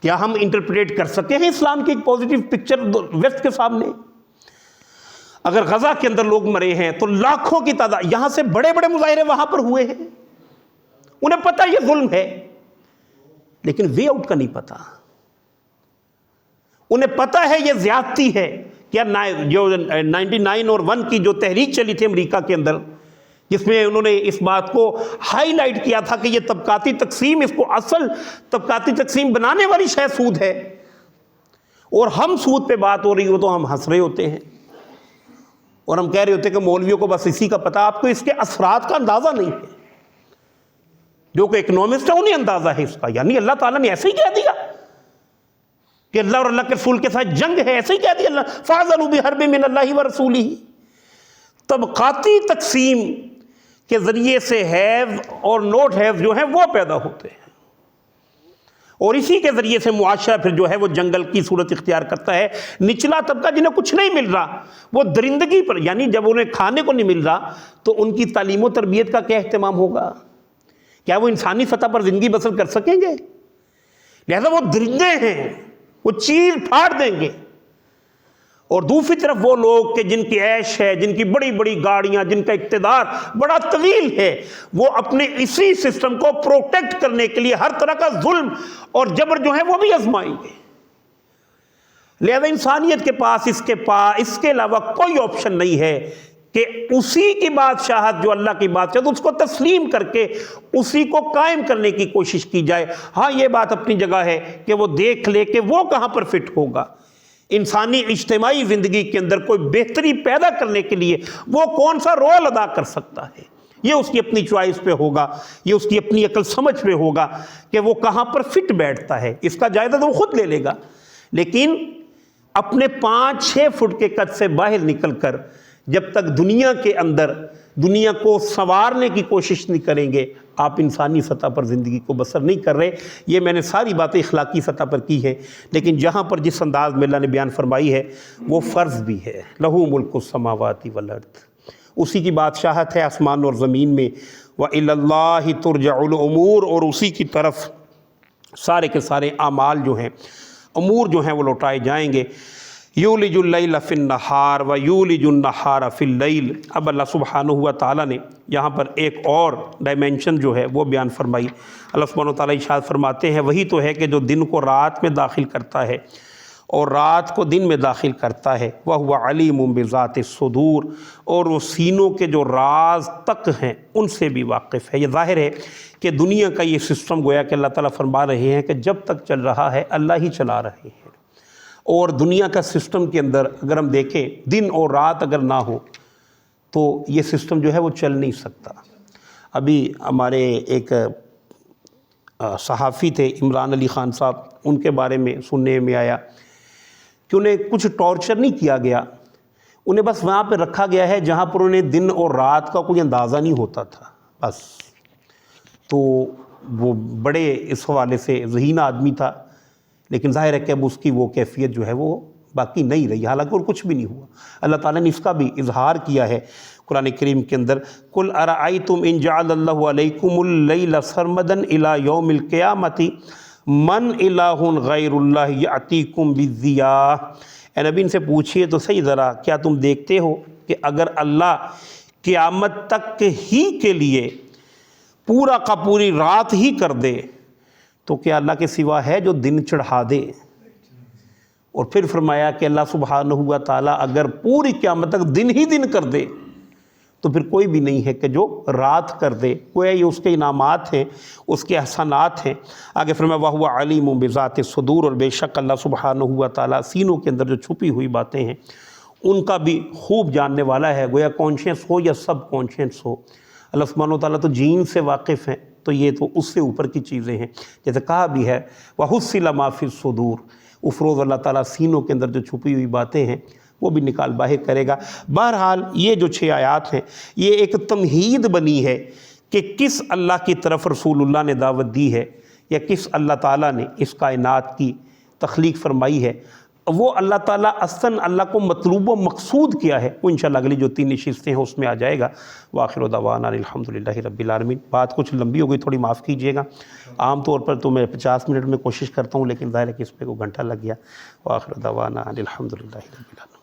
کیا ہم انٹرپریٹ کر سکتے ہیں اسلام کی ایک پوزیٹیو پکچر ویسٹ کے سامنے؟ اگر غزہ کے اندر لوگ مرے ہیں تو لاکھوں کی تعداد، یہاں سے بڑے بڑے مظاہرے وہاں پر ہوئے ہیں، انہیں پتہ یہ ظلم ہے، لیکن وے آؤٹ کا نہیں پتہ۔ انہیں پتہ ہے یہ زیادتی ہے۔ کیا جو 99 اور 1 کی جو تحریک چلی تھی امریکہ کے اندر، جس میں انہوں نے اس بات کو ہائی لائٹ کیا تھا کہ یہ طبقاتی تقسیم، اس کو اصل طبقاتی تقسیم بنانے والی شے سود ہے، اور ہم سود پہ بات ہو رہی ہو تو ہم ہنس رہے ہوتے ہیں۔ اور ہم کہہ رہے ہوتے کہ مولویوں کو بس اسی کا پتہ، آپ کو اس کے اثرات کا اندازہ نہیں ہے. جو کہ اکنامسٹ ہے انہیں اندازہ ہے اس کا. یعنی اللہ تعالیٰ نے ایسے ہی کہہ دیا کہ اللہ اور اللہ کے رسول کے ساتھ جنگ ہے، ایسے ہی کہہ دیا اللہ فَأَذَنُوا بِحَرْبٍ مِّنَ اللَّهِ وَرَسُولِهِ. طبقاتی تقسیم کے ذریعے سے ہیو اور نوٹ ہیو جو ہیں وہ پیدا ہوتے ہیں، اور اسی کے ذریعے سے معاشرہ پھر جو ہے وہ جنگل کی صورت اختیار کرتا ہے. نچلا طبقہ جنہیں کچھ نہیں مل رہا وہ درندگی پر، یعنی جب انہیں کھانے کو نہیں مل رہا تو ان کی تعلیم و تربیت کا کیا اہتمام ہوگا؟ کیا وہ انسانی سطح پر زندگی بسر کر سکیں گے؟ لہذا وہ درندے ہیں، وہ چیر پھاڑ دیں گے. اور دوسری طرف وہ لوگ کہ جن کی عیش ہے، جن کی بڑی بڑی گاڑیاں، جن کا اقتدار بڑا طویل ہے، وہ اپنے اسی سسٹم کو پروٹیکٹ کرنے کے لیے ہر طرح کا ظلم اور جبر جو ہے وہ بھی آزمائیں گے. لہذا انسانیت کے پاس اس کے علاوہ کوئی آپشن نہیں ہے کہ اسی کی بادشاہت جو اللہ کی بادشاہت اس کو تسلیم کر کے اسی کو قائم کرنے کی کوشش کی جائے. ہاں یہ بات اپنی جگہ ہے کہ وہ دیکھ لے کہ وہ کہاں پر فٹ ہوگا. انسانی اجتماعی زندگی کے اندر کوئی بہتری پیدا کرنے کے لیے وہ کون سا رول ادا کر سکتا ہے، یہ اس کی اپنی چوائس پہ ہوگا، یہ اس کی اپنی عقل سمجھ پہ ہوگا کہ وہ کہاں پر فٹ بیٹھتا ہے. اس کا جائزہ تو وہ خود لے لے گا، لیکن اپنے 5-6 فٹ کے قد سے باہر نکل کر جب تک دنیا کے اندر دنیا کو سنوارنے کی کوشش نہیں کریں گے آپ انسانی سطح پر زندگی کو بسر نہیں کر رہے. یہ میں نے ساری باتیں اخلاقی سطح پر کی ہیں، لیکن جہاں پر جس انداز میں اللہ نے بیان فرمائی ہے وہ فرض بھی ہے. لَهُ مُلْكُ السَّمَاوَاتِ وَالْأَرْضِ، اسی کی بادشاہت ہے آسمان اور زمین میں. وَإِلَى اللَّهِ تُرْجَعُ الْأُمُورُ، اور اسی کی طرف سارے کے سارے اعمال جو ہیں، امور جو ہیں وہ لوٹائے جائیں گے. یولج اللیل فی النہار و یولج النہار فی اللیل. اب اللہ سبحانہ و تعالیٰ نے یہاں پر ایک اور ڈائمینشن جو ہے وہ بیان فرمائی. اللہ سبحانہ و تعالیٰ ارشاد فرماتے ہیں وہی تو ہے کہ جو دن کو رات میں داخل کرتا ہے اور رات کو دن میں داخل کرتا ہے. وَهُوَ عَلِيمٌ بِذَاتِ الصُّدُورِ، اور وہ سینوں کے جو راز تک ہیں ان سے بھی واقف ہے. یہ ظاہر ہے کہ دنیا کا یہ سسٹم گویا کہ اللہ تعالیٰ فرما رہے ہیں کہ جب تک چل رہا ہے اللہ ہی چلا رہے ہیں. اور دنیا کا سسٹم کے اندر اگر ہم دیکھیں دن اور رات اگر نہ ہو تو یہ سسٹم جو ہے وہ چل نہیں سکتا. ابھی ہمارے ایک صحافی تھے عمران علی خان صاحب، ان کے بارے میں سننے میں آیا کہ انہیں کچھ ٹارچر نہیں کیا گیا، انہیں بس وہاں پہ رکھا گیا ہے جہاں پر انہیں دن اور رات کا کوئی اندازہ نہیں ہوتا تھا بس. تو وہ بڑے اس حوالے سے ذہین آدمی تھا، لیکن ظاہر ہے کہ اب اس کی وہ کیفیت جو ہے وہ باقی نہیں رہی، حالانکہ اور کچھ بھی نہیں ہوا. اللہ تعالیٰ نے اس کا بھی اظہار کیا ہے قرآن کریم کے اندر. قُلْ أَرَأَيْتُمْ إِنْ جَعَلَ اللَّهُ عَلَيْكُمُ اللَّيْلَ سَرْمَدًا إِلَى يَوْمِ الْقِيَامَةِ مَنْ إِلَٰهٌ غَيْرُ اللَّهِ يَأْتِيكُمْ بِالضِّيَاءِ. اے نبی ان سے پوچھئے تو صحیح ذرا، کیا تم دیکھتے ہو کہ اگر اللہ قیامت تک ہی کے لیے پورا کا پوری رات ہی کر دے تو کیا اللہ کے سوا ہے جو دن چڑھا دے؟ اور پھر فرمایا کہ اللہ سبحانہ و تعالیٰ اگر پوری قیامت تک دن ہی دن کر دے تو پھر کوئی بھی نہیں ہے کہ جو رات کر دے. گویا یہ اس کے انعامات ہیں، اس کے احسانات ہیں. آگے فرمایا وَهُوَ عَلِيمٌ بِذَاتِ الصُّدُورِ، اور بے شک اللہ سبحانہ و تعالیٰ سینوں کے اندر جو چھپی ہوئی باتیں ہیں ان کا بھی خوب جاننے والا ہے. گویا کانشیس ہو یا سب کانشیس ہو، اللہ سبحانہ و تعالیٰ تو جین سے واقف ہیں، تو یہ تو اس سے اوپر کی چیزیں ہیں. جیسے کہا بھی ہے وَحُصِّلَ مَا فِي الصُّدُورِ، افروز اللہ تعالیٰ سینوں کے اندر جو چھپی ہوئی باتیں ہیں وہ بھی نکال باہر کرے گا. بہرحال یہ جو 6 آیات ہیں یہ ایک تمہید بنی ہے کہ کس اللہ کی طرف رسول اللہ نے دعوت دی ہے یا کس اللہ تعالیٰ نے اس کائنات کی تخلیق فرمائی ہے. وہ اللہ تعالیٰ اصلاً اللہ کو مطلوب و مقصود کیا ہے وہ انشاءاللہ اگلی جو 3 نشستیں ہیں اس میں آ جائے گا. وآخر دعوانا الحمدللہ رب العالمین. بات کچھ لمبی ہو گئی، تھوڑی معاف کیجئے گا. عام طور پر تو میں 50 منٹ میں کوشش کرتا ہوں، لیکن ظاہر ہے کہ اس پہ 1 گھنٹہ لگ گیا. وآخر دعوانا الحمدللہ رب العالمین.